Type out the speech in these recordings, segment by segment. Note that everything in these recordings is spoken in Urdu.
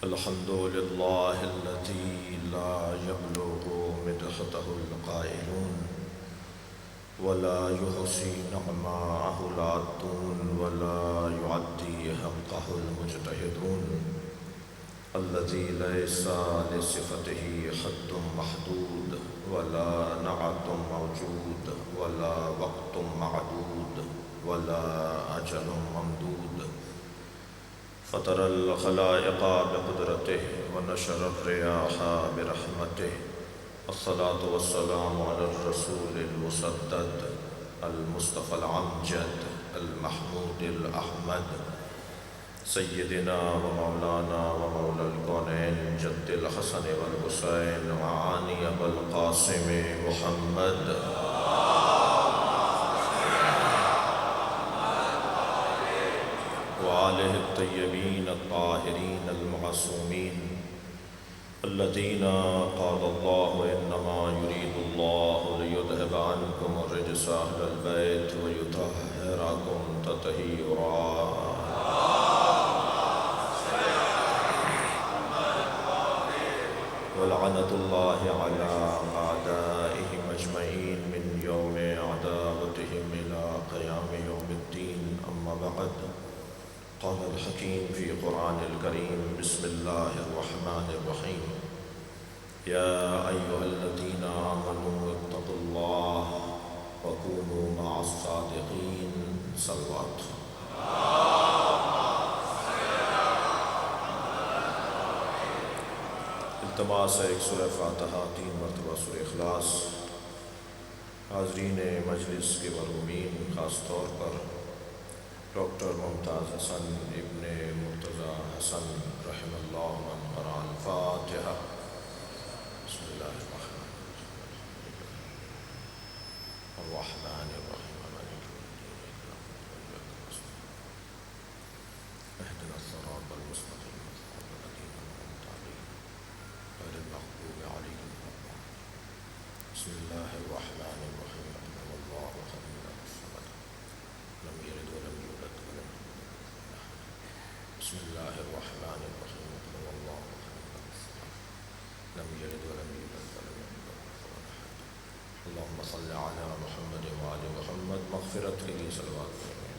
الحمد لله الذي لا يبلغ مدحته القائلون ولا يحصي نعماءه العادون ولا يعدي حقه المجتهدون الذي ليس لصفته حد محدود ولا نعت موجود ولا وقت معدود ولا أجل ممدود فطر الخلائق بقدرته ونشر الرياح برحمته الصلاة والسلام على الرسول المسدد المصطفى العمجد المحمود الأحمد سيدنا ومولانا ومولى الكونين جد الحسن والحسين وعاني أبا القاسم محمد وآله الطيبين الطاهرين المعصومين الذين قال الله إنما يريد الله ليذهب عنكم الرجس أهل البيت ويطهركم تطهيرا ولعنة الله على أعدائهم أجمعين من يوم عداوتهم إلى قيام يوم الدين أما بعد قال الحكيم في قرآن الكريم بسم الله الرحمن الرحيم يا أيها الذين آمنوا اتقوا الله وكونوا مع الصادقين صلوات التماس ہے ایک سورہ فاتحہ 3 مرتبہ سورہ اخلاص حاضرین مجلس کے مرحومین خاص طور پر ڈاکٹر ممتاز حسن ابن مرتضی حسن رحم اللہ من قرأ الفاتحہ بسم اللہ الرحمن الرحیم اهدنا الصراط المستقيم صراط الذين أنعمت عليهم غير المغضوب عليهم ولا الضالين بسم الله الرحمن الرحيم قل هو الله أحد الله الصمد لم يلد ولم يولد ولم يكن له كفوا أحد بسم الله الرحمن الرحيم قل هو الله أحد الله الصمد لم يلد ولم يولد ولم يكن له كفوا أحد اللهم صل على محمد وآل محمد مغفرت کے لیے صلوات کریں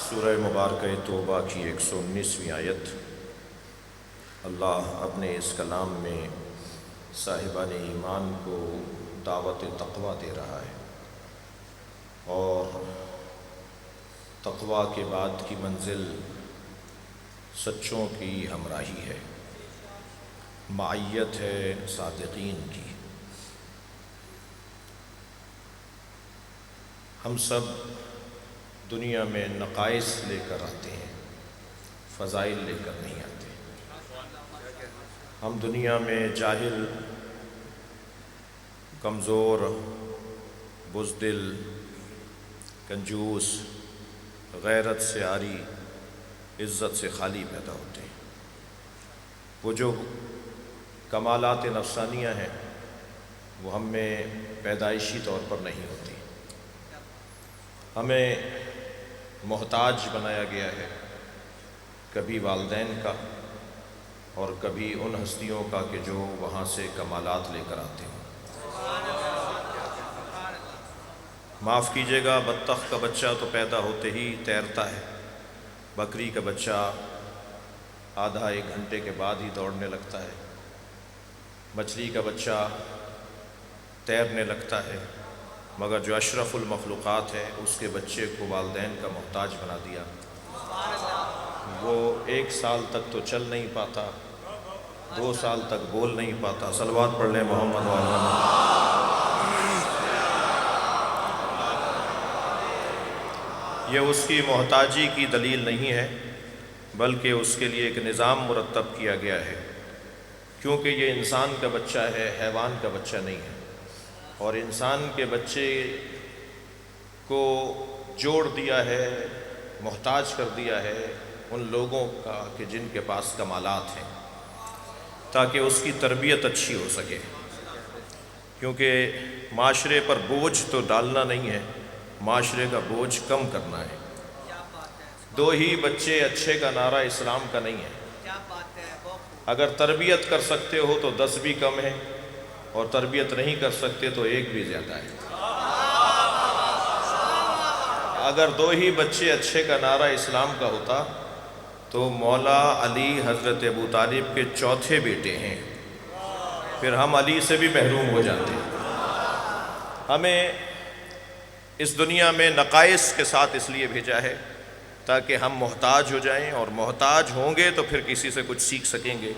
سورہ مبارکہ توبہ کی 119ویں آیت اللہ اپنے اس کلام میں صاحبان ایمان کو دعوت تقوی دے رہا ہے اور تقوی کے بعد کی منزل سچوں کی ہمراہی ہے، معیت ہے صادقین کی۔ ہم سب دنیا میں نقائص لے کر آتے ہیں، فضائل لے کر نہیں آتے۔ ہم دنیا میں جاہل، کمزور، بزدل، کنجوس، غیرت سے عاری، عزت سے خالی پیدا ہوتے ہیں۔ وہ جو کمالات نفسانیہ ہیں وہ ہم میں پیدائشی طور پر نہیں ہوتی، ہمیں محتاج بنایا گیا ہے، کبھی والدین کا اور کبھی ان ہستیوں کا کہ جو وہاں سے کمالات لے کر آتے ہیں۔ معاف کیجیے گا، بطخ کا بچہ تو پیدا ہوتے ہی تیرتا ہے، بکری کا بچہ آدھا ایک گھنٹے کے بعد ہی دوڑنے لگتا ہے، مچھلی کا بچہ تیرنے لگتا ہے، مگر جو اشرف المخلوقات ہے اس کے بچے کو والدین کا محتاج بنا دیا۔ وہ 1 سال تک تو چل نہیں پاتا، 2 سال تک بول نہیں پاتا۔ صلوات پڑھ لیں محمد وعلیہ۔ یہ اس کی محتاجی کی دلیل نہیں ہے، بلکہ اس کے لیے ایک نظام مرتب کیا گیا ہے، کیونکہ یہ انسان کا بچہ ہے، حیوان کا بچہ نہیں ہے، اور انسان کے بچے کو جوڑ دیا ہے، محتاج کر دیا ہے ان لوگوں کا کہ جن کے پاس کمالات ہیں، تاکہ اس کی تربیت اچھی ہو سکے۔ کیونکہ معاشرے پر بوجھ تو ڈالنا نہیں ہے، معاشرے کا بوجھ کم کرنا ہے۔ دو ہی بچے اچھے کا نعرہ اسلام کا نہیں ہے۔ اگر تربیت کر سکتے ہو تو 10 بھی کم ہے، اور تربیت نہیں کر سکتے تو 1 بھی زیادہ ہے۔ اگر 2 ہی بچے اچھے کا نعرہ اسلام کا ہوتا تو مولا علی حضرت ابو طالب کے 4تھے بیٹے ہیں، پھر ہم علی سے بھی محروم ہو جاتے ہیں۔ ہمیں اس دنیا میں نقائص کے ساتھ اس لیے بھیجا ہے تاکہ ہم محتاج ہو جائیں، اور محتاج ہوں گے تو پھر کسی سے کچھ سیکھ سکیں گے،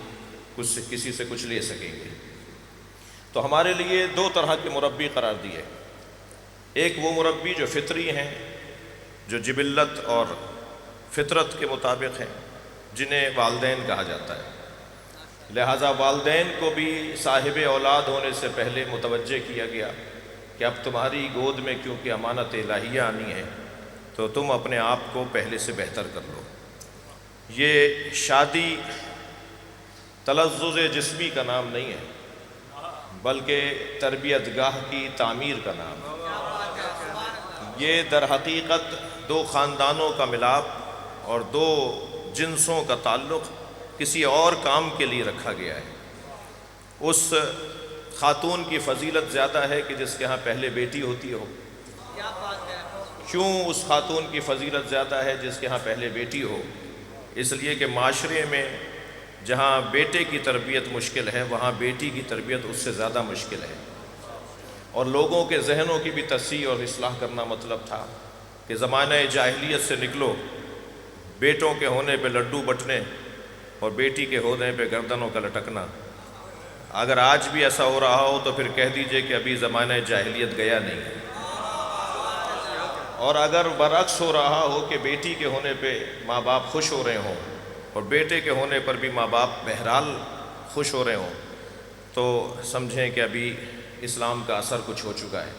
کسی سے کچھ لے سکیں گے۔ تو ہمارے لیے 2 طرح کے مربی قرار دیے۔ ایک وہ مربی جو فطری ہیں، جو جبلت اور فطرت کے مطابق ہیں، جنہیں والدین کہا جاتا ہے۔ لہٰذا والدین کو بھی صاحب اولاد ہونے سے پہلے متوجہ کیا گیا کہ اب تمہاری گود میں کیونکہ امانت الہیہ آنی ہے تو تم اپنے آپ کو پہلے سے بہتر کر لو۔ یہ شادی تلذذ جسمی کا نام نہیں ہے، بلکہ تربیت گاہ کی تعمیر کا نام ہے۔ یہ در حقیقت 2 خاندانوں کا ملاپ اور 2 جنسوں کا تعلق کسی اور کام کے لیے رکھا گیا ہے۔ اس خاتون کی فضیلت زیادہ ہے کہ جس کے ہاں پہلے بیٹی ہوتی ہو۔ کیوں اس خاتون کی فضیلت زیادہ ہے جس کے ہاں پہلے بیٹی ہو؟ اس لیے کہ معاشرے میں جہاں بیٹے کی تربیت مشکل ہے وہاں بیٹی کی تربیت اس سے زیادہ مشکل ہے، اور لوگوں کے ذہنوں کی بھی تصحیح اور اصلاح کرنا مطلب تھا کہ زمانہ جاہلیت سے نکلو، بیٹوں کے ہونے پہ لڈو بٹنے اور بیٹی کے ہونے پہ گردنوں کا لٹکنا۔ اگر آج بھی ایسا ہو رہا ہو تو پھر کہہ دیجئے کہ ابھی زمانہ جاہلیت گیا نہیں ہے، اور اگر برعکس ہو رہا ہو کہ بیٹی کے ہونے پہ ماں باپ خوش ہو رہے ہوں اور بیٹے کے ہونے پر بھی ماں باپ بہرحال خوش ہو رہے ہوں تو سمجھیں کہ ابھی اسلام کا اثر کچھ ہو چکا ہے۔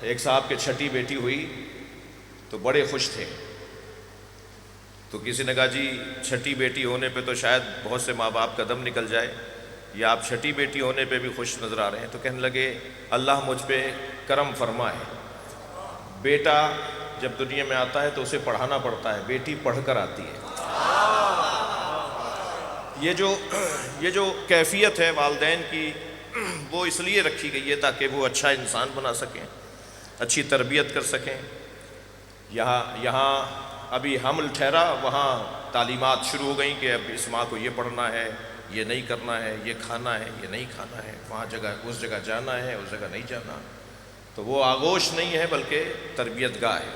ایک صاحب کے 6ٹھی بیٹی ہوئی تو بڑے خوش تھے، تو کسی نے کہا جی 6ٹھی بیٹی ہونے پہ تو شاید بہت سے ماں باپ کا دم نکل جائے، یا آپ 6ٹھی بیٹی ہونے پہ بھی خوش نظر آ رہے ہیں؟ تو کہنے لگے اللہ مجھ پہ کرم فرمائے، بیٹا جب دنیا میں آتا ہے تو اسے پڑھانا پڑتا ہے، بیٹی پڑھ کر آتی ہے۔ یہ جو کیفیت ہے والدین کی وہ اس لیے رکھی گئی ہے تاکہ وہ اچھا انسان بنا سکیں، اچھی تربیت کر سکیں۔ یہاں ابھی حمل ٹھہرا، وہاں تعلیمات شروع ہو گئیں کہ اب اس ماں کو یہ پڑھنا ہے، یہ نہیں کرنا ہے، یہ کھانا ہے، یہ نہیں کھانا ہے، وہاں اس جگہ جانا ہے، اس جگہ نہیں جانا۔ تو وہ آغوش نہیں ہے بلکہ تربیت گاہ ہے۔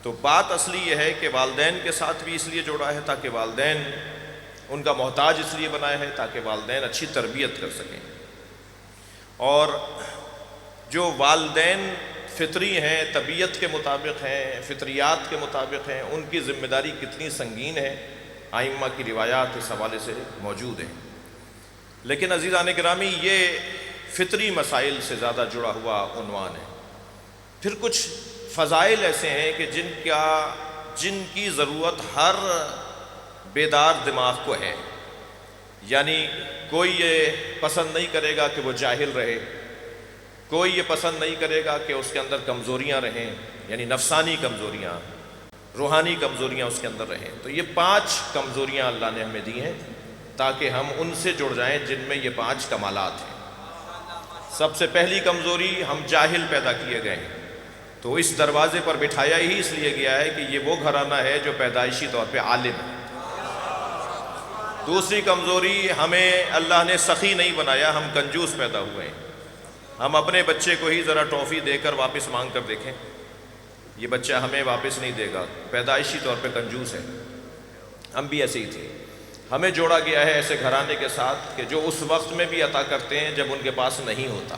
تو بات اصلی یہ ہے کہ والدین کے ساتھ بھی اس لیے جوڑا ہے تاکہ والدین ان کا محتاج اس لیے بنایا ہے تاکہ والدین اچھی تربیت کر سکیں۔ اور جو والدین فطری ہیں، طبیعت کے مطابق ہیں، فطریات کے مطابق ہیں، ان کی ذمہ داری کتنی سنگین ہے، ائمہ کی روایات اس حوالے سے موجود ہیں۔ لیکن عزیزان گرامی، یہ فطری مسائل سے زیادہ جڑا ہوا عنوان ہے۔ پھر کچھ فضائل ایسے ہیں کہ جن کی ضرورت ہر بیدار دماغ کو ہے، یعنی کوئی یہ پسند نہیں کرے گا کہ وہ جاہل رہے، کوئی یہ پسند نہیں کرے گا کہ اس کے اندر کمزوریاں رہیں، یعنی نفسانی کمزوریاں، روحانی کمزوریاں اس کے اندر رہیں۔ تو یہ 5 کمزوریاں اللہ نے ہمیں دی ہیں تاکہ ہم ان سے جڑ جائیں جن میں یہ 5 کمالات ہیں۔ سب سے پہلی کمزوری، ہم جاہل پیدا کیے گئے ہیں، تو اس دروازے پر بٹھایا ہی اس لیے گیا ہے کہ یہ وہ گھرانہ ہے جو پیدائشی طور پہ عالم ہے۔ دوسری کمزوری، ہمیں اللہ نے سخی نہیں بنایا، ہم کنجوس پیدا ہوئے ہیں۔ ہم اپنے بچے کو ہی ذرا ٹافی دے کر واپس مانگ کر دیکھیں، یہ بچہ ہمیں واپس نہیں دے گا، پیدائشی طور پہ کنجوس ہے۔ ہم بھی ایسے ہی تھے۔ ہمیں جوڑا گیا ہے ایسے گھرانے کے ساتھ کہ جو اس وقت میں بھی عطا کرتے ہیں جب ان کے پاس نہیں ہوتا۔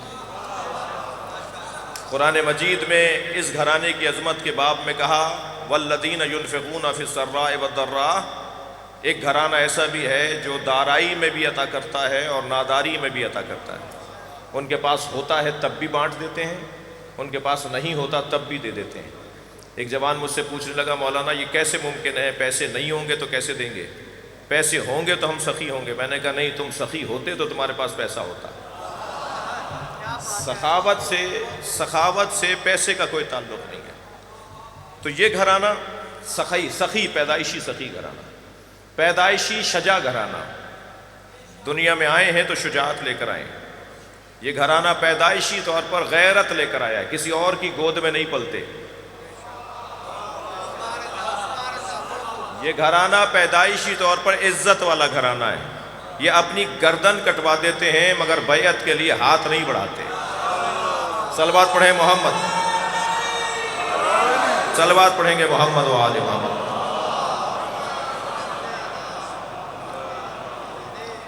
قرآن مجید میں اس گھرانے کی عظمت کے باب میں کہا والذین ينفقون فی السراء والضراء، ایک گھرانہ ایسا بھی ہے جو دارائی میں بھی عطا کرتا ہے اور ناداری میں بھی عطا کرتا ہے۔ ان کے پاس ہوتا ہے تب بھی بانٹ دیتے ہیں، ان کے پاس نہیں ہوتا تب بھی دے دیتے ہیں۔ ایک جوان مجھ سے پوچھنے لگا مولانا یہ کیسے ممکن ہے، پیسے نہیں ہوں گے تو کیسے دیں گے؟ پیسے ہوں گے تو ہم سخی ہوں گے۔ میں نے کہا نہیں، تم سخی ہوتے تو تمہارے پاس پیسہ ہوتا۔ سخاوت سے پیسے کا کوئی تعلق نہیں ہے۔ تو یہ گھرانہ سخی پیدائشی سخی گھرانہ، پیدائشی شجاع گھرانہ، دنیا میں آئے ہیں تو شجاعت لے کر آئے. یہ گھرانہ پیدائشی طور پر غیرت لے کر آیا ہے، کسی اور کی گود میں نہیں پلتے. یہ گھرانہ پیدائشی طور پر عزت والا گھرانہ ہے. یہ اپنی گردن کٹوا دیتے ہیں مگر بیعت کے لیے ہاتھ نہیں بڑھاتے. صلوات پڑھیں محمد، صلوات پڑھیں گے محمد و آل محمد.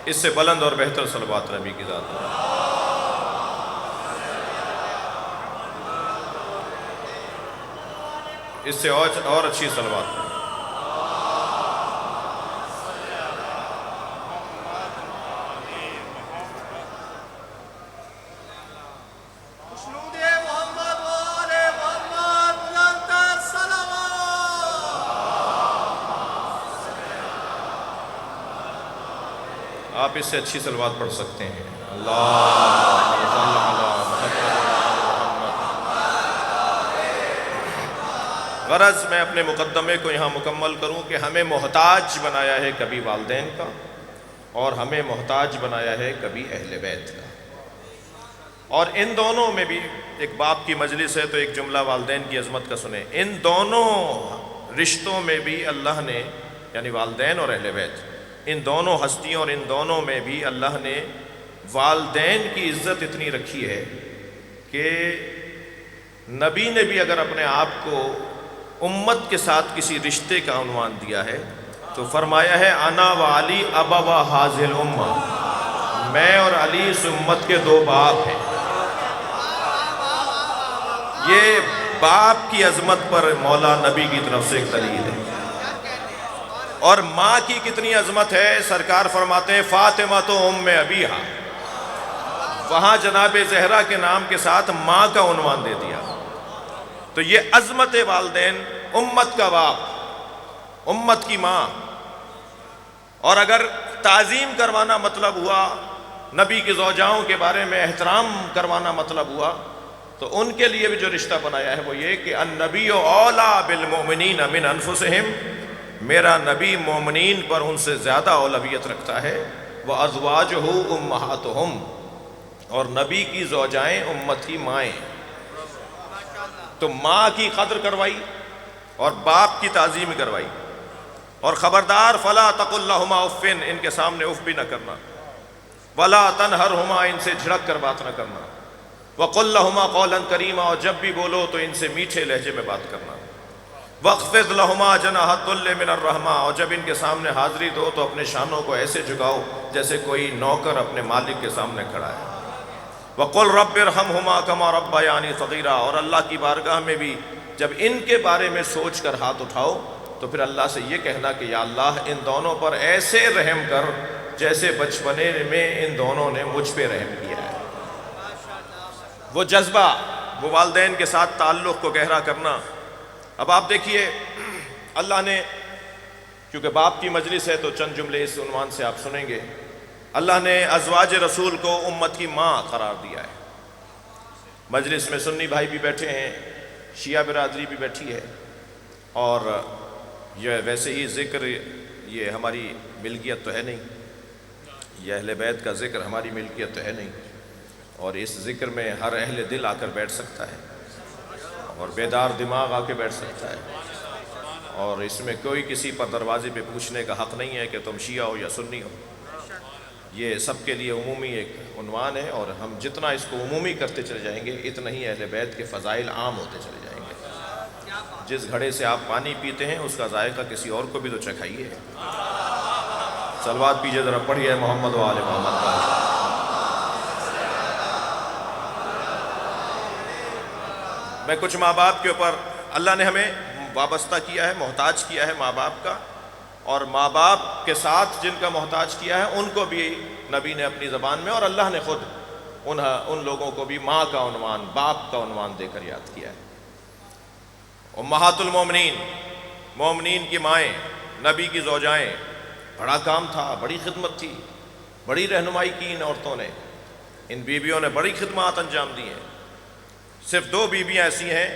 اس سے بلند اور بہتر صلوات نبی کی ذات میں. اس سے اور اچھی صلوات پڑھیں. آپ اس سے اچھی صلوات پڑھ سکتے ہیں. غرض میں اپنے مقدمے کو یہاں مکمل کروں کہ ہمیں محتاج بنایا ہے کبھی والدین کا، اور ہمیں محتاج بنایا ہے کبھی اہل بیت کا. اور ان دونوں میں بھی ایک باپ کی مجلس ہے تو ایک جملہ والدین کی عظمت کا سنیں. ان دونوں رشتوں میں بھی اللہ نے، یعنی والدین اور اہل بیت، ان دونوں ہستیوں اور ان دونوں میں بھی اللہ نے والدین کی عزت اتنی رکھی ہے کہ نبی نے بھی اگر اپنے آپ کو امت کے ساتھ کسی رشتے کا عنوان دیا ہے تو فرمایا ہے انا و علی ابوا ھذہ الامہ، میں اور علی اس امت کے دو باپ ہیں. یہ باپ کی عظمت پر مولا نبی کی طرف سے ایک دلیل ہے. اور ماں کی کتنی عظمت ہے، سرکار فرماتے ہیں فاطمہ تو ام ابیہا، وہاں جناب زہرا کے نام کے ساتھ ماں کا عنوان دے دیا. تو یہ عظمت والدین، امت کا باپ، امت کی ماں. اور اگر تعظیم کروانا مطلب ہوا، نبی کی زوجاؤں کے بارے میں احترام کروانا مطلب ہوا، تو ان کے لیے بھی جو رشتہ بنایا ہے وہ یہ کہ النبی اولیٰ بالمؤمنین من انفسہم، میرا نبی مومنین پر ان سے زیادہ اولویت رکھتا ہے. وَأَزْوَاجُهُ أُمَّهَاتُهُمْ، اور نبی کی زوجائیں امت کی مائیں. تو ماں کی قدر کروائی اور باپ کی تعظیم کروائی. اور خبردار فَلَا تَقُلْ لَهُمَا اُفٍّ، ان کے سامنے اف بھی نہ کرنا. وَلَا تَنْهَرْهُمَا، ان سے جھڑک کر بات نہ کرنا. وَقُلْ لَهُمَا قَوْلًا كَرِيمًا، اور جب بھی بولو تو ان سے میٹھے لہجے میں بات کرنا. وَاخْفِضْ لَهُمَا جَنَاحَ الذُّلِّ مِنَ الرَّحْمَةِ، اور جب ان کے سامنے حاضری دو تو اپنے شانوں کو ایسے جھکاؤ جیسے کوئی نوکر اپنے مالک کے سامنے کھڑا ہے. وَقُلْ رَبِّ ارْحَمْهُمَا كَمَا رَبَّيَانِي صَغِيرًا، اور اللہ کی بارگاہ میں بھی جب ان کے بارے میں سوچ کر ہاتھ اٹھاؤ تو پھر اللہ سے یہ کہنا کہ یا اللہ ان دونوں پر ایسے رحم کر جیسے بچپنے میں ان دونوں نے مجھ پہ رحم کیا ہے. وہ جذبہ، وہ والدین کے ساتھ تعلق کو گہرا کرنا. اب آپ دیکھیے اللہ نے، کیونکہ باپ کی مجلس ہے تو چند جملے اس عنوان سے آپ سنیں گے. اللہ نے ازواج رسول کو امت کی ماں قرار دیا ہے. مجلس میں سنی بھائی بھی بیٹھے ہیں، شیعہ برادری بھی بیٹھی ہے، اور یہ ویسے ہی ذکر یہ ہماری ملکیت تو ہے نہیں، یہ اہل بیت کا ذکر ہماری ملکیت تو ہے نہیں، اور اس ذکر میں ہر اہل دل آ کر بیٹھ سکتا ہے اور بیدار دماغ آ کے بیٹھ سکتا ہے. اور اس میں کوئی کسی پر دروازے پہ پوچھنے کا حق نہیں ہے کہ تم شیعہ ہو یا سنی ہو. یہ سب کے لیے عمومی ایک عنوان ہے، اور ہم جتنا اس کو عمومی کرتے چلے جائیں گے اتنا ہی اہل بیت کے فضائل عام ہوتے چلے جائیں گے. جس گھڑے سے آپ پانی پیتے ہیں اس کا ذائقہ کسی اور کو بھی تو چکھائیے. صلوات پیجئے ذرا، پڑھیے محمد و آل محمد کا. میں کچھ ماں باپ کے اوپر، اللہ نے ہمیں وابستہ کیا ہے، محتاج کیا ہے ماں باپ کا، اور ماں باپ کے ساتھ جن کا محتاج کیا ہے ان کو بھی نبی نے اپنی زبان میں، اور اللہ نے خود ان لوگوں کو بھی ماں کا عنوان، باپ کا عنوان دے کر یاد کیا ہے. امہات المومنین، مومنین کی مائیں، نبی کی زوجائیں. بڑا کام تھا، بڑی خدمت تھی، بڑی رہنمائی کی ان عورتوں نے. ان بیویوں نے بڑی خدمات انجام دی ہیں. صرف 2 بیویاں ایسی ہیں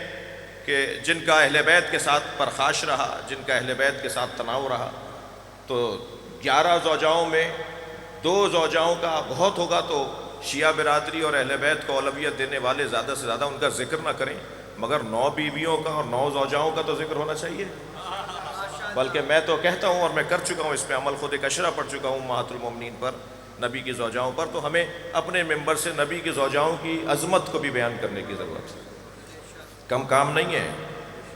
کہ جن کا اہل بیت کے ساتھ پرخاش رہا، جن کا اہل بیت کے ساتھ تناؤ رہا، تو 11 زوجاؤں میں 2 زوجاؤں کا بہت ہوگا تو شیعہ برادری اور اہل بیت کو اولویت دینے والے زیادہ سے زیادہ ان کا ذکر نہ کریں، مگر 9 بیویوں کا اور 9 زوجاؤں کا تو ذکر ہونا چاہیے۔ بلکہ میں تو کہتا ہوں، اور میں کر چکا ہوں اس پہ عمل، خود ایک اشرہ پڑھ چکا ہوں امہات المومنین پر، نبی کی زوجاؤں پر، تو ہمیں اپنے ممبر سے نبی کی زوجاؤں کی عظمت کو بھی بیان کرنے کی ضرورت ہے، کم کام نہیں ہے۔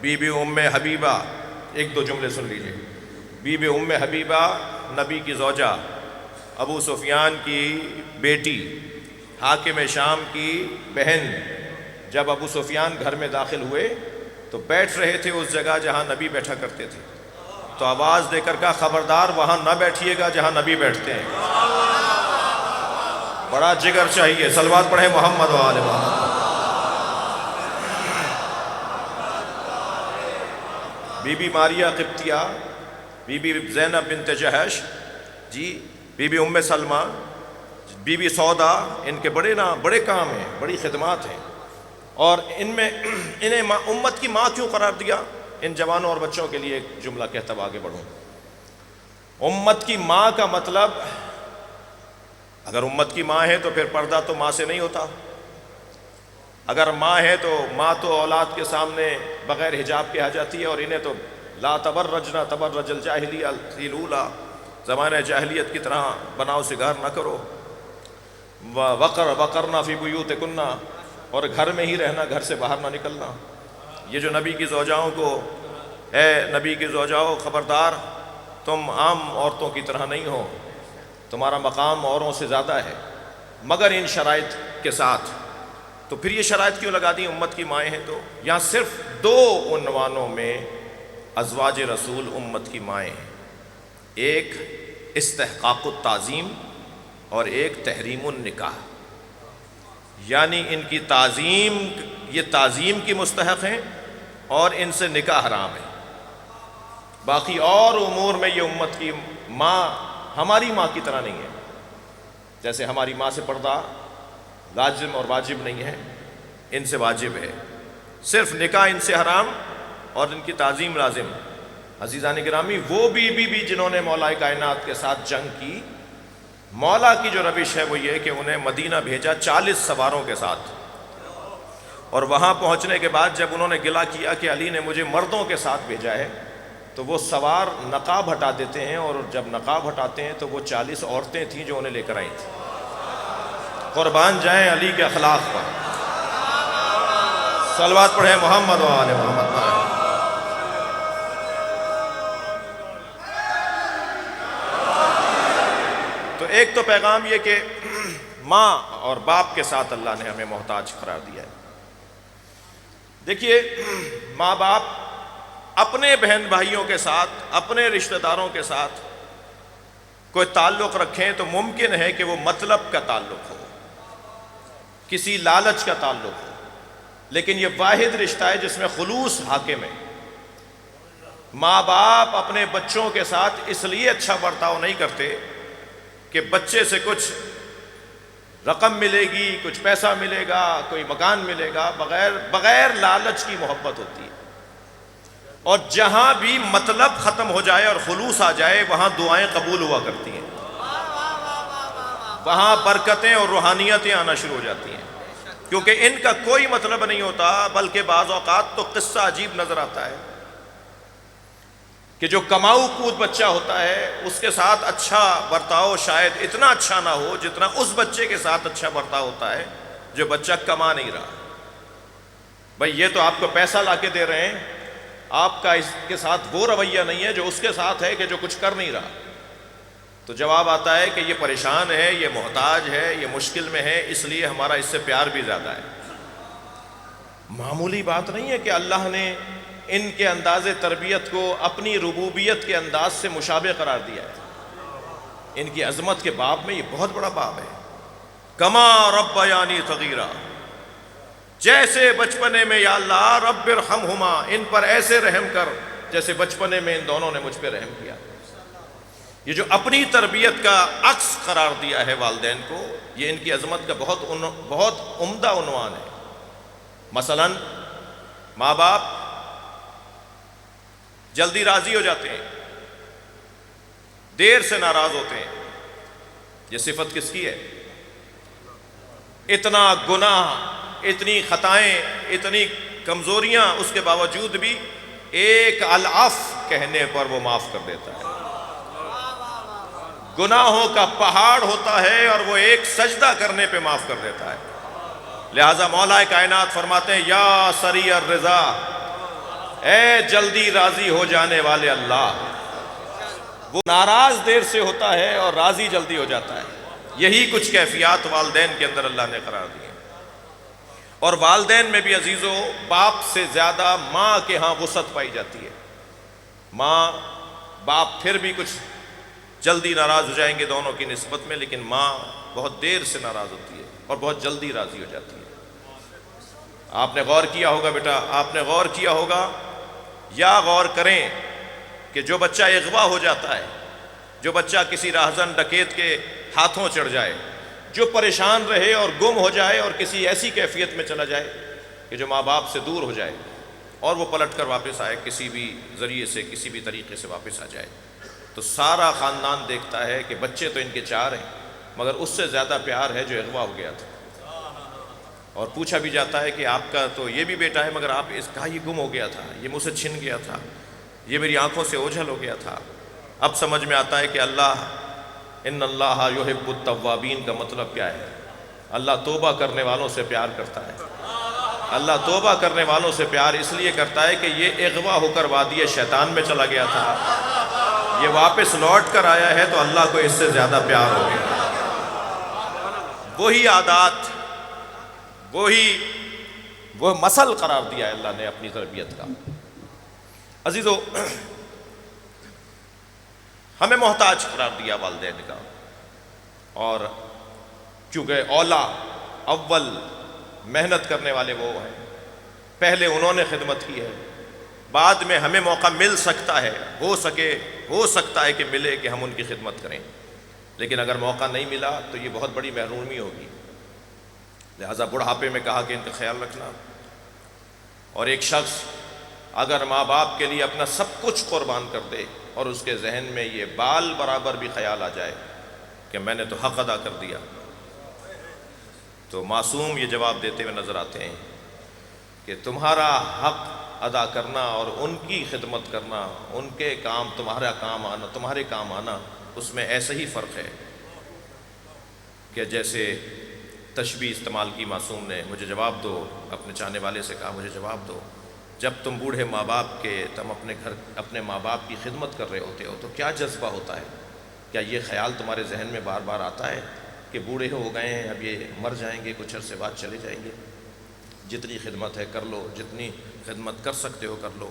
بی بی ام حبیبہ، 1-2 جملے سن لیجئے۔ بی بی ام حبیبہ نبی کی زوجہ، ابو سفیان کی بیٹی، حاکم شام کی بہن۔ جب ابو سفیان گھر میں داخل ہوئے تو بیٹھ رہے تھے اس جگہ جہاں نبی بیٹھا کرتے تھے، تو آواز دے کر کہا خبردار وہاں نہ بیٹھیے گا جہاں نبی بیٹھتے ہیں۔ بڑا جگر چاہیے، صلوات پڑھیں محمد و آل Muhammad. Bibi Bibi Maria Qibtiya, Bibi Bibi Zainab bint Jahsh, G B be ام سلمہ، بی بی سودا، ان کے بڑے کام ہیں، بڑی خدمات ہیں، اور انہیں امت کی ماں کیوں قرار دیا؟ ان جوانوں اور بچوں کے لیے ایک جملہ کہتا ہوا آگے بڑھوں۔ امت کی ماں کا مطلب، اگر امت کی ماں ہے تو پھر پردہ تو ماں سے نہیں ہوتا، اگر ماں ہے تو ماں تو اولاد کے سامنے بغیر حجاب کے آ جاتی ہے، اور انہیں تو لا تبرجنا تبرج الجاہلیہ الاولیٰ، زمانہ جاہلیت کی طرح بناؤ سگار نہ کرو، وقرنا فی بیوتکن، اور گھر میں ہی رہنا، گھر سے باہر نہ نکلنا۔ یہ جو نبی کی زوجاؤں کو، اے نبی کی زوجاؤں خبردار، تم عام عورتوں کی طرح نہیں ہو، تمہارا مقام اوروں سے زیادہ ہے، مگر ان شرائط کے ساتھ۔ تو پھر یہ شرائط کیوں لگا دی؟ امت کی مائیں ہیں تو یہاں صرف 2 عنوانوں میں ازواج رسول امت کی مائیں ہیں، ایک استحقاق التعظیم اور ایک تحریم النکاح، یعنی ان کی تعظیم، یہ تعظیم کی مستحق ہیں اور ان سے نکاح حرام ہے۔ باقی اور امور میں یہ امت کی ماں ہماری ماں کی طرح نہیں ہے، جیسے ہماری ماں سے پردہ لازم اور واجب نہیں ہے، ان سے واجب ہے، صرف نکاح ان سے حرام اور ان کی تعظیم لازم۔ عزیزان گرامی، وہ بیوی بھی جنہوں نے مولا کائنات کے ساتھ جنگ کی، مولا کی جو روش ہے وہ یہ کہ انہیں مدینہ بھیجا 40 سواروں کے ساتھ، اور وہاں پہنچنے کے بعد جب انہوں نے گلہ کیا کہ علی نے مجھے مردوں کے ساتھ بھیجا ہے، تو وہ سوار نقاب ہٹا دیتے ہیں، اور جب نقاب ہٹاتے ہیں تو وہ 40 عورتیں تھیں جو انہیں لے کر آئی تھیں۔ قربان جائیں علی کے اخلاق پر، صلوات پڑھیں محمد و آل محمد۔ تو ایک تو پیغام یہ کہ ماں اور باپ کے ساتھ اللہ نے ہمیں محتاج قرار دیا ہے۔ دیکھیے، ماں باپ اپنے بہن بھائیوں کے ساتھ، اپنے رشتہ داروں کے ساتھ کوئی تعلق رکھیں تو ممکن ہے کہ وہ مطلب کا تعلق ہو، کسی لالچ کا تعلق ہو، لیکن یہ واحد رشتہ ہے جس میں خلوص حاکم ہے۔ ماں باپ اپنے بچوں کے ساتھ اس لیے اچھا برتاؤ نہیں کرتے کہ بچے سے کچھ رقم ملے گی، کچھ پیسہ ملے گا، کوئی مکان ملے گا، بغیر لالچ کی محبت ہوتی ہے، اور جہاں بھی مطلب ختم ہو جائے اور خلوص آ جائے وہاں دعائیں قبول ہوا کرتی ہیں، وہاں برکتیں اور روحانیتیں آنا شروع ہو جاتی ہیں، کیونکہ ان کا کوئی مطلب نہیں ہوتا، بلکہ بعض اوقات تو قصہ عجیب نظر آتا ہے کہ جو کماؤ کود بچہ ہوتا ہے اس کے ساتھ اچھا برتاؤ شاید اتنا اچھا نہ ہو جتنا اس بچے کے ساتھ اچھا برتاؤ ہوتا ہے جو بچہ کما نہیں رہا۔ بھئی یہ تو آپ کو پیسہ لا کے دے رہے ہیں، آپ کا اس کے ساتھ وہ رویہ نہیں ہے جو اس کے ساتھ ہے کہ جو کچھ کر نہیں رہا۔ تو جواب آتا ہے کہ یہ پریشان ہے، یہ محتاج ہے، یہ مشکل میں ہے، اس لیے ہمارا اس سے پیار بھی زیادہ ہے۔ معمولی بات نہیں ہے کہ اللہ نے ان کے انداز تربیت کو اپنی ربوبیت کے انداز سے مشابہ قرار دیا ہے۔ ان کی عظمت کے باب میں یہ بہت بڑا باب ہے۔ کما ربیانی صغیرا، جیسے بچپنے میں یا اللہ رب ارحمہما، ان پر ایسے رحم کر جیسے بچپنے میں ان دونوں نے مجھ پہ رحم کیا۔ یہ جو اپنی تربیت کا عکس قرار دیا ہے والدین کو، یہ ان کی عظمت کا بہت عمدہ عنوان ہے۔ مثلا ماں باپ جلدی راضی ہو جاتے ہیں، دیر سے ناراض ہوتے ہیں۔ یہ صفت کس کی ہے؟ اتنا گناہ، اتنی خطائیں، اتنی کمزوریاں، اس کے باوجود بھی ایک العف کہنے پر وہ معاف کر دیتا ہے۔ گناہوں کا پہاڑ ہوتا ہے اور وہ ایک سجدہ کرنے پہ معاف کر دیتا ہے۔ لہٰذا مولا کائنات فرماتے ہیں یا سریع الرضا، اے جلدی راضی ہو جانے والے اللہ۔ وہ ناراض دیر سے ہوتا ہے اور راضی جلدی ہو جاتا ہے۔ یہی کچھ کیفیات والدین کے اندر اللہ نے قرار دی ہیں۔ اور والدین میں بھی عزیزو، باپ سے زیادہ ماں کے ہاں وسعت پائی جاتی ہے۔ ماں باپ پھر بھی کچھ جلدی ناراض ہو جائیں گے دونوں کی نسبت میں، لیکن ماں بہت دیر سے ناراض ہوتی ہے اور بہت جلدی راضی ہو جاتی ہے۔ آپ نے غور کیا ہوگا بیٹا، آپ نے غور کیا ہوگا یا غور کریں کہ جو بچہ اغوا ہو جاتا ہے، جو بچہ کسی راہزن ڈکیت کے ہاتھوں چڑھ جائے، جو پریشان رہے اور گم ہو جائے اور کسی ایسی کیفیت میں چلا جائے کہ جو ماں باپ سے دور ہو جائے اور وہ پلٹ کر واپس آئے، کسی بھی ذریعے سے، کسی بھی طریقے سے واپس آ جائے، تو سارا خاندان دیکھتا ہے کہ بچے تو ان کے 4 ہیں، مگر اس سے زیادہ پیار ہے جو اغوا ہو گیا تھا۔ اور پوچھا بھی جاتا ہے کہ آپ کا تو یہ بھی بیٹا ہے، مگر آپ اس کا یہ گم ہو گیا تھا، یہ مجھ سے چھن گیا تھا، یہ میری آنکھوں سے اوجھل ہو گیا تھا۔ اب سمجھ میں آتا ہے کہ اللہ ان اللہ یحب التوابین کا مطلب کیا ہے۔ اللہ توبہ کرنے والوں سے پیار کرتا ہے۔ اللہ توبہ کرنے والوں سے پیار اس لیے کرتا ہے کہ یہ اغوا ہو کر وادی شیطان میں چلا گیا تھا، یہ واپس لوٹ کر آیا ہے تو اللہ کو اس سے زیادہ پیار ہو گیا۔ وہی عادات، وہ مسل قرار دیا ہے اللہ نے اپنی تربیت کا۔ عزیزو، ہمیں محتاج قرار دیا والدین کا، اور چونکہ اولا اول محنت کرنے والے وہ ہیں، پہلے انہوں نے خدمت کی ہے، بعد میں ہمیں موقع مل سکتا ہے، ہو سکتا ہے کہ ملے کہ ہم ان کی خدمت کریں، لیکن اگر موقع نہیں ملا تو یہ بہت بڑی محرومی ہوگی۔ لہٰذا بڑھاپے میں کہا کہ ان کا خیال رکھنا۔ اور ایک شخص اگر ماں باپ کے لیے اپنا سب کچھ قربان کر دے اور اس کے ذہن میں یہ بال برابر بھی خیال آ جائے کہ میں نے تو حق ادا کر دیا، تو معصوم یہ جواب دیتے ہوئے نظر آتے ہیں کہ تمہارا حق ادا کرنا اور ان کی خدمت کرنا، ان کے کام تمہارا کام آنا، تمہارے کام آنا، اس میں ایسا ہی فرق ہے کہ جیسے تشبیہ استعمال کی معصوم نے، مجھے جواب دو، اپنے چاہنے والے سے کہا مجھے جواب دو، جب تم بوڑھے ماں باپ کے، تم اپنے ماں باپ کی خدمت کر رہے ہوتے ہو تو کیا جذبہ ہوتا ہے؟ کیا یہ خیال تمہارے ذہن میں بار بار آتا ہے کہ بوڑھے ہو گئے ہیں، اب یہ مر جائیں گے، کچھ عرصے بعد چلے جائیں گے، جتنی خدمت ہے کر لو، جتنی خدمت کر سکتے ہو کر لو؟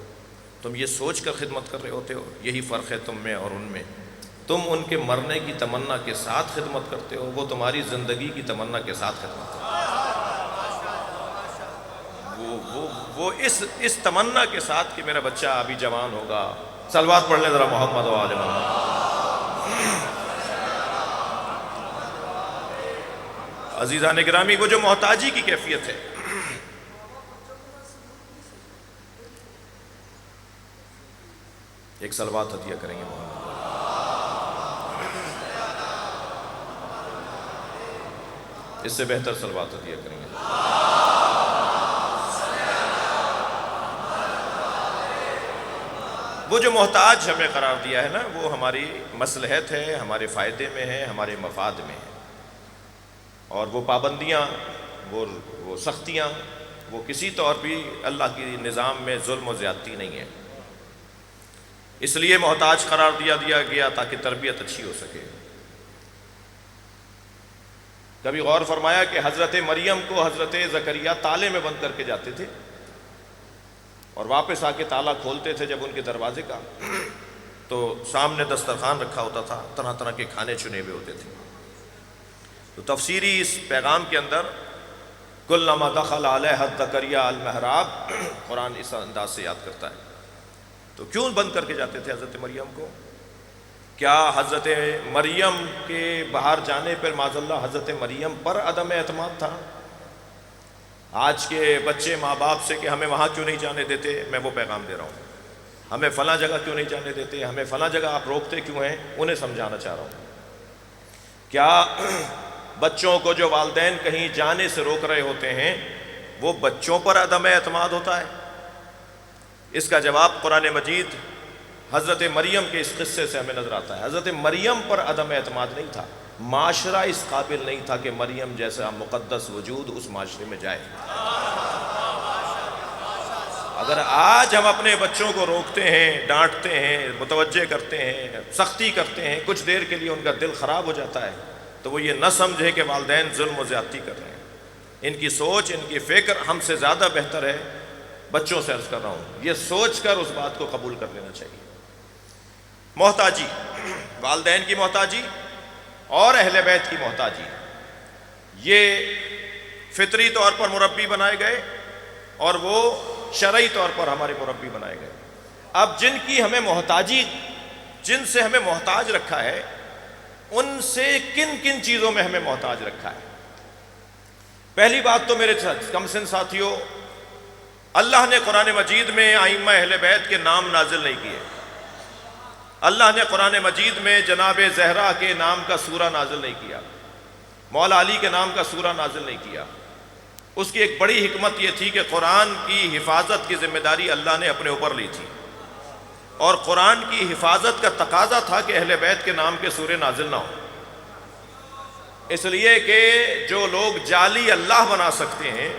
تم یہ سوچ کر خدمت کر رہے ہوتے ہو۔ یہی فرق ہے تم میں اور ان میں۔ تم ان کے مرنے کی تمنا کے ساتھ خدمت کرتے ہو، وہ تمہاری زندگی کی تمنا کے ساتھ خدمت کرتے ہو۔ وہ اس تمنا کے ساتھ کہ میرا بچہ ابھی جوان ہوگا۔ صلوات پڑھ لیں ذرا محمد و آل محمد۔ عزیزان گرامی، وہ جو محتاجی کی کیفیت ہے، ایک صلوات عطیہ کریں گے محمد، اس سے بہتر صلوات عطیہ کریں گے۔ وہ جو محتاج ہمیں قرار دیا ہے نا، وہ ہماری مصلحت ہے، ہمارے فائدے میں ہے، ہمارے مفاد میں ہے، اور وہ پابندیاں، وہ سختیاں، وہ کسی طور بھی اللہ کی نظام میں ظلم و زیادتی نہیں ہے۔ اس لیے محتاج قرار دیا گیا تاکہ تربیت اچھی ہو سکے۔ کبھی غور فرمایا کہ حضرت مریم کو حضرت زکریا تالے میں بند کر کے جاتے تھے اور واپس آ کے تالا کھولتے تھے جب ان کے دروازے کا، تو سامنے دسترخوان رکھا ہوتا تھا، طرح طرح کے کھانے چنے ہوئے ہوتے تھے۔ تو تفسیری اس پیغام کے اندر کلما دخل علیہ زکریا المحراب، قرآن اس انداز سے یاد کرتا ہے۔ تو کیوں بند کر کے جاتے تھے حضرت مریم کو؟ کیا حضرت مریم کے باہر جانے پر معاذ اللہ حضرت مریم پر عدم اعتماد تھا؟ آج کے بچے ماں باپ سے کہ ہمیں وہاں کیوں نہیں جانے دیتے، میں وہ پیغام دے رہا ہوں، ہمیں فلاں جگہ کیوں نہیں جانے دیتے، ہمیں فلاں جگہ آپ روکتے کیوں ہیں، انہیں سمجھانا چاہ رہا ہوں۔ کیا بچوں کو جو والدین کہیں جانے سے روک رہے ہوتے ہیں وہ بچوں پر عدم اعتماد ہوتا ہے؟ اس کا جواب قرآن مجید حضرت مریم کے اس قصے سے ہمیں نظر آتا ہے۔ حضرت مریم پر عدم اعتماد نہیں تھا، معاشرہ اس قابل نہیں تھا کہ مریم جیسا مقدس وجود اس معاشرے میں جائے۔ اگر آج ہم اپنے بچوں کو روکتے ہیں، ڈانٹتے ہیں، متوجہ کرتے ہیں، سختی کرتے ہیں، کچھ دیر کے لیے ان کا دل خراب ہو جاتا ہے، تو وہ یہ نہ سمجھے کہ والدین ظلم و زیادتی کر رہے ہیں۔ ان کی سوچ، ان کی فکر ہم سے زیادہ بہتر ہے۔ بچوں سے عرض کر رہا ہوں، یہ سوچ کر اس بات کو قبول کر لینا چاہیے۔ محتاجی، والدین کی محتاجی اور اہل بیت کی محتاجی، یہ فطری طور پر مربی بنائے گئے اور وہ شرعی طور پر ہمارے مربی بنائے گئے۔ اب جن کی ہمیں محتاجی، جن سے ہمیں محتاج رکھا ہے، ان سے کن کن چیزوں میں ہمیں محتاج رکھا ہے؟ پہلی بات تو میرے کم سن ساتھیوں، اللہ نے قرآن مجید میں ائمہ اہل بیت کے نام نازل نہیں کیے۔ اللہ نے قرآن مجید میں جناب زہرا کے نام کا سورہ نازل نہیں کیا، مولا علی کے نام کا سورہ نازل نہیں کیا۔ اس کی ایک بڑی حکمت یہ تھی کہ قرآن کی حفاظت کی ذمہ داری اللہ نے اپنے اوپر لی تھی، اور قرآن کی حفاظت کا تقاضا تھا کہ اہل بیت کے نام کے سورے نازل نہ ہوں، اس لیے کہ جو لوگ جعلی اللہ بنا سکتے ہیں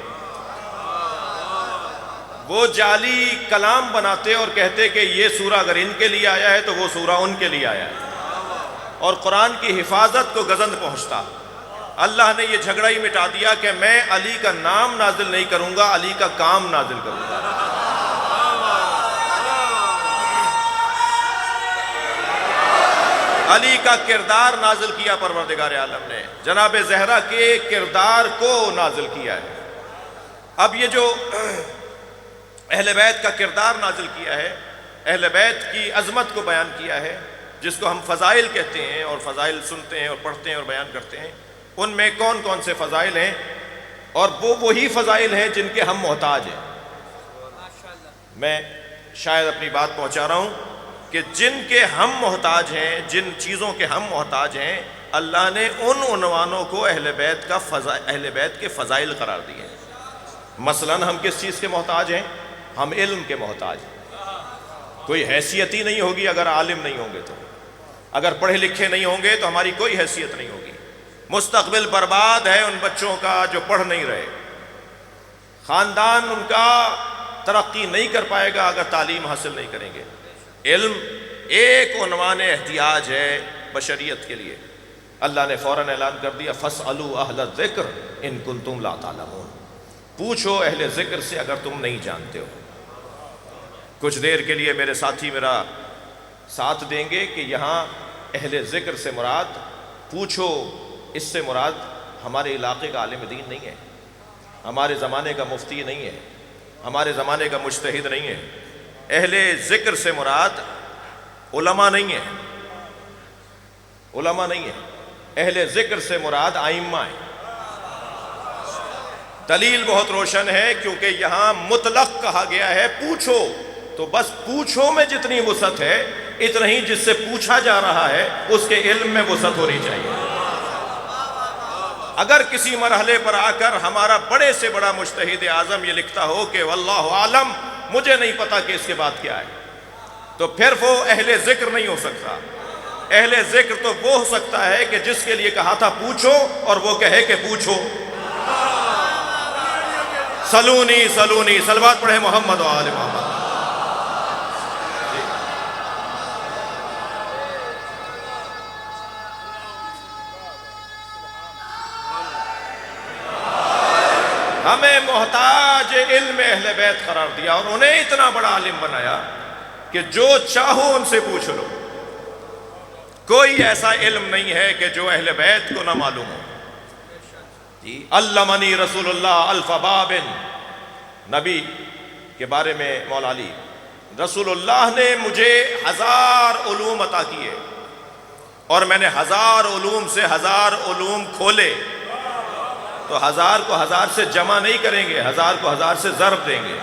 وہ جعلی کلام بناتے اور کہتے کہ یہ سورہ اگر ان کے لیے آیا ہے تو وہ سورہ ان کے لیے آیا ہے، اور قرآن کی حفاظت کو گزند پہنچتا۔ اللہ نے یہ جھگڑا ہی مٹا دیا کہ میں علی کا نام نازل نہیں کروں گا، علی کا کام نازل کروں گا۔ علی کا کردار نازل کیا پروردگار عالم نے، جناب زہرا کے کردار کو نازل کیا ہے۔ اب یہ جو اہل بیت کا کردار نازل کیا ہے، اہل بیت کی عظمت کو بیان کیا ہے، جس کو ہم فضائل کہتے ہیں، اور فضائل سنتے ہیں اور پڑھتے ہیں اور بیان کرتے ہیں، ان میں کون کون سے فضائل ہیں، اور وہ وہی فضائل ہیں جن کے ہم محتاج ہیں۔ میں شاید اپنی بات پہنچا رہا ہوں کہ جن کے ہم محتاج ہیں، جن چیزوں کے ہم محتاج ہیں، اللہ نے ان عنوانوں کو اہل بیت کے فضائل قرار دیے ہیں۔ مثلاً ہم کس چیز کے محتاج ہیں؟ ہم علم کے محتاج ہیں۔ کوئی حیثیت ہی نہیں ہوگی اگر عالم نہیں ہوں گے، تو اگر پڑھے لکھے نہیں ہوں گے تو ہماری کوئی حیثیت نہیں ہوگی۔ مستقبل برباد ہے ان بچوں کا جو پڑھ نہیں رہے، خاندان ان کا ترقی نہیں کر پائے گا اگر تعلیم حاصل نہیں کریں گے۔ علم ایک عنوان احتیاج ہے بشریت کے لیے۔ اللہ نے فوراً اعلان کر دیا، فَاسْأَلُوا أَهْلَ الذِّكْرِ إِن كُنتُمْ لَا تَعْلَمُونَ، پوچھو اہل ذکر سے اگر تم نہیں جانتے ہو۔ کچھ دیر کے لیے میرے ساتھی میرا ساتھ دیں گے کہ یہاں اہل ذکر سے مراد، پوچھو اس سے مراد ہمارے علاقے کا عالم دین نہیں ہے، ہمارے زمانے کا مفتی نہیں ہے، ہمارے زمانے کا مجتہد نہیں ہے۔ اہل ذکر سے مراد علماء نہیں ہے، علماء نہیں ہے، اہل ذکر سے مراد ائمہ ہیں۔ دلیل بہت روشن ہے، کیونکہ یہاں مطلق کہا گیا ہے پوچھو، تو بس پوچھو میں جتنی وسعت ہے اتنا ہی جس سے پوچھا جا رہا ہے اس کے علم میں وسعت ہونی چاہیے۔ اگر کسی مرحلے پر آ کر ہمارا بڑے سے بڑا مجتہد اعظم یہ لکھتا ہو کہ واللہ عالم، مجھے نہیں پتا کہ اس کے بعد کیا ہے، تو پھر وہ اہل ذکر نہیں ہو سکتا۔ اہل ذکر تو وہ ہو سکتا ہے کہ جس کے لیے کہا تھا پوچھو اور وہ کہے کہ پوچھو۔ سلونی سلونی، صلوات پڑھے محمد و آل محمد۔ ہمیں محتاج علم اہل بیت قرار دیا اور انہیں اتنا بڑا عالم بنایا کہ جو چاہو ان سے پوچھ لو۔ کوئی ایسا علم نہیں ہے کہ جو اہل بیت کو نہ معلوم ہو۔ علمنی رسول اللہ الف باب، نبی کے بارے میں مولا علی، رسول اللہ نے مجھے 1000 علوم عطا کیے اور میں نے 1000 علوم سے 1000 علوم کھولے۔ تو 1000 کو 1000 سے جمع نہیں کریں گے، 1000 کو 1000 سے ضرب دیں گے۔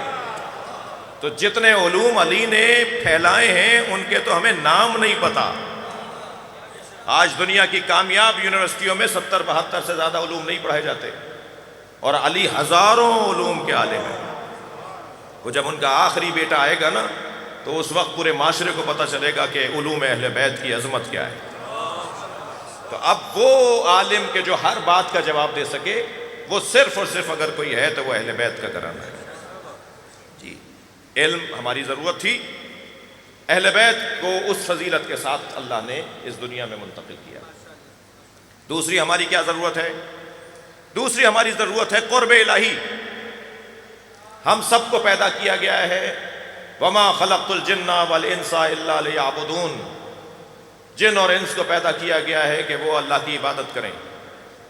تو جتنے علوم علی نے پھیلائے ہیں ان کے تو ہمیں نام نہیں پتا۔ آج دنیا کی کامیاب یونیورسٹیوں میں 70-72 سے زیادہ علوم نہیں پڑھائے جاتے، اور علی ہزاروں علوم کے عالم ہیں۔ وہ جب ان کا آخری بیٹا آئے گا نا تو اس وقت پورے معاشرے کو پتہ چلے گا کہ علوم اہل بیت کی عظمت کیا ہے۔ تو اب وہ عالم کے جو ہر بات کا جواب دے سکے، وہ صرف اور صرف اگر کوئی ہے تو وہ اہل بیت کا گھرانہ ہے۔ جی، علم ہماری ضرورت تھی، اہل بیت کو اس فضیلت کے ساتھ اللہ نے اس دنیا میں منتقل کیا۔ دوسری ہماری کیا ضرورت ہے؟ دوسری ہماری ضرورت ہے قرب الہی۔ ہم سب کو پیدا کیا گیا ہے، وما خلقت الجن والانس الا لیعبدون، جن اور انس کو پیدا کیا گیا ہے کہ وہ اللہ کی عبادت کریں،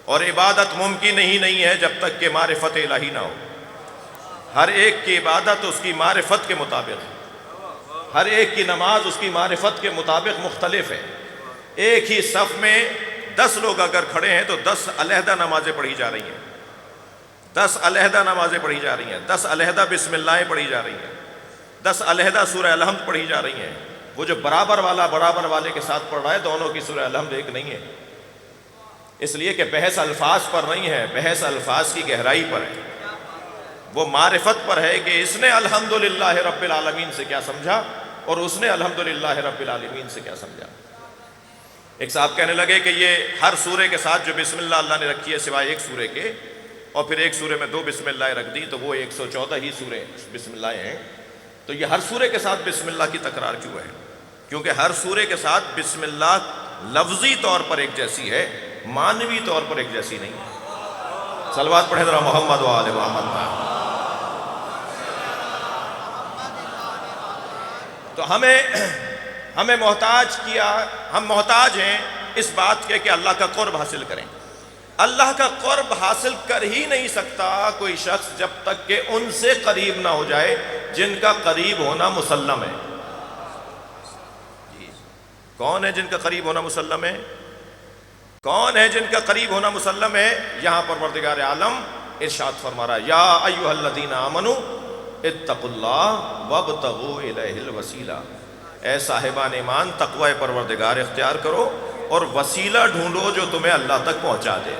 اور عبادت ممکن ہی نہیں ہے جب تک کہ معرفت الہی نہ ہو۔ ہر ایک کی عبادت اس کی معرفت کے مطابق ہے، ہر ایک کی نماز اس کی معرفت کے مطابق مختلف ہے۔ ایک ہی صف میں 10 لوگ اگر کھڑے ہیں تو 10 علیحدہ نمازیں پڑھی جا رہی ہیں، 10 علیحدہ نمازیں پڑھی جا رہی ہیں، 10 علیحدہ بسم اللہ پڑھی جا رہی ہیں، 10 علیحدہ سورہ الحمد پڑھی جا رہی ہیں۔ وہ جو برابر والا برابر والے کے ساتھ پڑھ رہا ہے، دونوں کی سورہ الحمد ایک نہیں ہے، اس لیے کہ بحث الفاظ پر نہیں ہے، بحث الفاظ کی گہرائی پر ہے، وہ معرفت پر ہے کہ اس نے الحمدللہ رب العالمین سے کیا سمجھا اور اس نے الحمدللہ رب العالمین سے کیا سمجھا۔ ایک صاحب کہنے لگے کہ یہ ہر سورے کے ساتھ جو بسم اللہ اللہ نے رکھی ہے سوائے ایک سورے کے، اور پھر ایک سورے میں 2 بسم اللہ رکھ دی تو وہ 114 ہی سورے بسم اللہ ہیں، تو یہ ہر سورے کے ساتھ بسم اللہ کی تکرار کیوں ہے؟ کیونکہ ہر سورے کے ساتھ بسم اللہ لفظی طور پر ایک جیسی ہے، معنوی طور پر ایک جیسی نہیں ہے۔ صلوات پڑھیں ذرا محمد و آل محمد۔ تو ہمیں محتاج کیا، ہم محتاج ہیں اس بات کے کہ اللہ کا قرب حاصل کریں۔ اللہ کا قرب حاصل کر ہی نہیں سکتا کوئی شخص جب تک کہ ان سے قریب نہ ہو جائے جن کا قریب ہونا مسلم ہے۔ کون ہے جن کا قریب ہونا مسلم ہے؟ کون ہے جن کا قریب ہونا مسلم ہے؟ یہاں پروردگار عالم ارشاد فرما رہا ہے، یا ایھا الذین آمنوا اتقوا اللہ وابتغوا الیہ الوسیلہ، اے صاحبان ایمان تقوی پروردگار اختیار کرو اور وسیلہ ڈھونڈو جو تمہیں اللہ تک پہنچا دے۔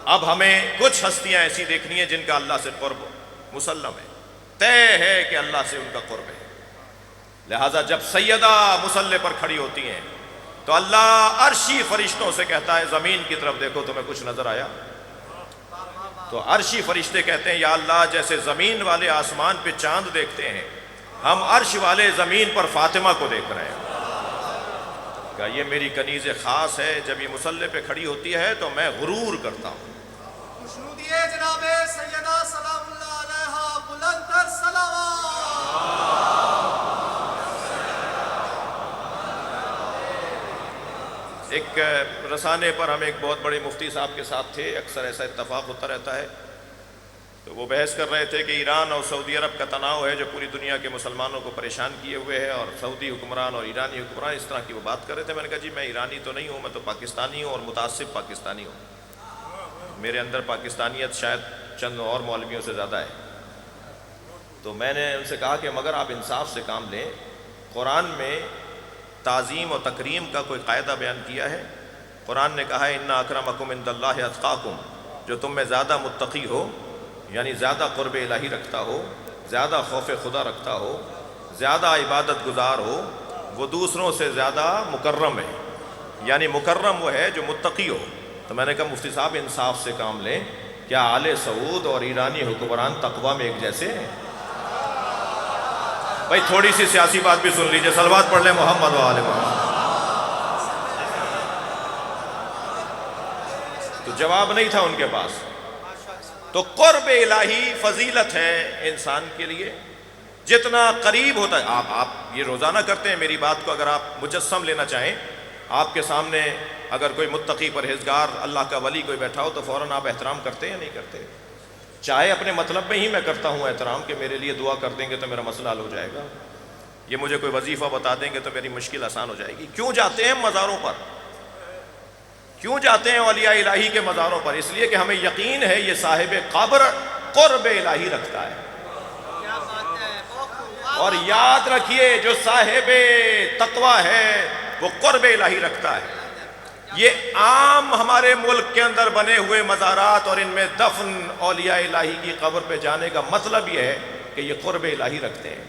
اب ہمیں کچھ ہستیاں ایسی دیکھنی ہیں جن کا اللہ سے قرب مسلم ہے، طے ہے کہ اللہ سے ان کا قرب ہے۔ لہٰذا جب سیدہ مصلی پر کھڑی ہوتی ہیں تو اللہ عرشی فرشتوں سے کہتا ہے زمین کی طرف دیکھو تمہیں کچھ نظر آیا؟ تو عرشی فرشتے کہتے ہیں یا اللہ جیسے زمین والے آسمان پہ چاند دیکھتے ہیں، ہم عرش والے زمین پر فاطمہ کو دیکھ رہے ہیں۔ کہ یہ میری کنیز خاص ہے، جب یہ مصلی پہ کھڑی ہوتی ہے تو میں غرور کرتا ہوں۔ خوشنودیے جناب سیدہ سلام اللہ علیہا، بلند تر صلوات۔ ایک رسانے پر ہم ایک بہت بڑے مفتی صاحب کے ساتھ تھے، اکثر ایسا اتفاق ہوتا رہتا ہے، تو وہ بحث کر رہے تھے کہ ایران اور سعودی عرب کا تناؤ ہے جو پوری دنیا کے مسلمانوں کو پریشان کیے ہوئے ہے، اور سعودی حکمران اور ایرانی حکمران اس طرح کی وہ بات کر رہے تھے۔ میں نے کہا جی میں ایرانی تو نہیں ہوں، میں تو پاکستانی ہوں اور متعصب پاکستانی ہوں، میرے اندر پاکستانیت شاید چند اور مولویوں سے زیادہ ہے۔ تو میں نے ان سے کہا کہ مگر آپ انصاف سے کام لیں، قرآن میں تعظیم و تکریم کا کوئی قاعدہ بیان کیا ہے؟ قرآن نے کہا ہے ان اکرمکم عند اللہ اتقاکم، جو تم میں زیادہ متقی ہو، یعنی زیادہ قرب الہی رکھتا ہو، زیادہ خوف خدا رکھتا ہو، زیادہ عبادت گزار ہو، وہ دوسروں سے زیادہ مکرم ہے، یعنی مکرم وہ ہے جو متقی ہو۔ تو میں نے کہا مفتی صاحب انصاف سے کام لیں، کیا آل سعود اور ایرانی حکمران تقوی میں ایک جیسے ہیں؟ بھائی تھوڑی سی سیاسی بات بھی سن لیجئے، صلوات پڑھ لیں محمد و آل محمد۔ تو جواب نہیں تھا ان کے پاس۔ تو قرب الہی فضیلت ہے انسان کے لیے، جتنا قریب ہوتا ہے۔ آپ یہ روزانہ کرتے ہیں میری بات کو، اگر آپ مجسم لینا چاہیں، آپ کے سامنے اگر کوئی متقی پرہیزگار اللہ کا ولی کوئی بیٹھا ہو تو فوراً آپ احترام کرتے ہیں یا نہیں کرتے؟ چاہے اپنے مطلب میں ہی میں کرتا ہوں احترام کہ میرے لیے دعا کر دیں گے تو میرا مسئلہ حل ہو جائے گا، یہ مجھے کوئی وظیفہ بتا دیں گے تو میری مشکل آسان ہو جائے گی۔ کیوں جاتے ہیں مزاروں پر؟ کیوں جاتے ہیں اولیاء الہی کے مزاروں پر؟ اس لیے کہ ہمیں یقین ہے یہ صاحب قبر قرب الہی رکھتا ہے. اور یاد رکھیے جو صاحب تقوی ہے وہ قرب الہی رکھتا ہے. یہ عام ہمارے ملک کے اندر بنے ہوئے مزارات اور ان میں دفن اولیاء الہی کی قبر پہ جانے کا مطلب یہ ہے کہ یہ قرب الہی رکھتے ہیں.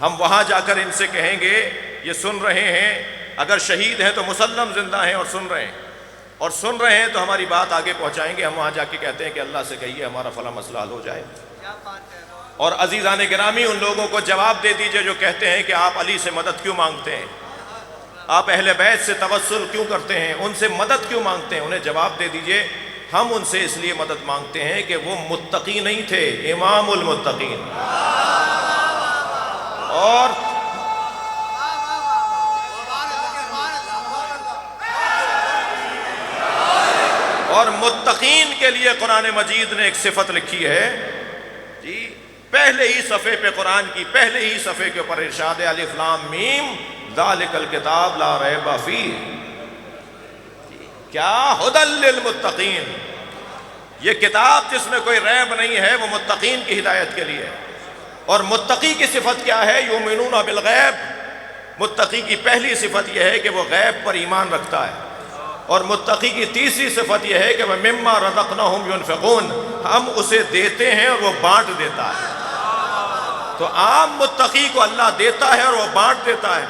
ہم وہاں جا کر ان سے کہیں گے یہ سن رہے ہیں، اگر شہید ہیں تو مسلم زندہ ہیں اور سن رہے ہیں تو ہماری بات آگے پہنچائیں گے. ہم وہاں جا کے کہتے ہیں کہ اللہ سے کہیے ہمارا فلاں مسئلہ حل ہو جائے. اور عزیزان گرامی ان لوگوں کو جواب دے دیجئے جو کہتے ہیں کہ آپ علی سے مدد کیوں مانگتے ہیں، آپ اہل بیت سے توسل کیوں کرتے ہیں، ان سے مدد کیوں مانگتے ہیں. انہیں جواب دے دیجئے ہم ان سے اس لیے مدد مانگتے ہیں کہ وہ متقی نہیں تھے، امام المتقین. اور متقین کے لیے قرآن مجید نے ایک صفت لکھی ہے جی، پہلے ہی صفحے پہ قرآن کی پہلے ہی صفحے کے اوپر ارشاد الف لام میم ذالک الکتاب لا ریب فیہ. کیا ھدی للمتقین، یہ کتاب جس میں کوئی ریب نہیں ہے وہ متقین کی ہدایت کے لیے. اور متقی کی صفت کیا ہے؟ یؤمنون بالغیب. متقی کی پہلی صفت یہ ہے کہ وہ غیب پر ایمان رکھتا ہے. اور متقی کی تیسری صفت یہ ہے کہ وہ مما رزقناہم ینفقون، ہم اسے دیتے ہیں اور وہ بانٹ دیتا ہے. تو عام متقی کو اللہ دیتا ہے اور وہ بانٹ دیتا ہے.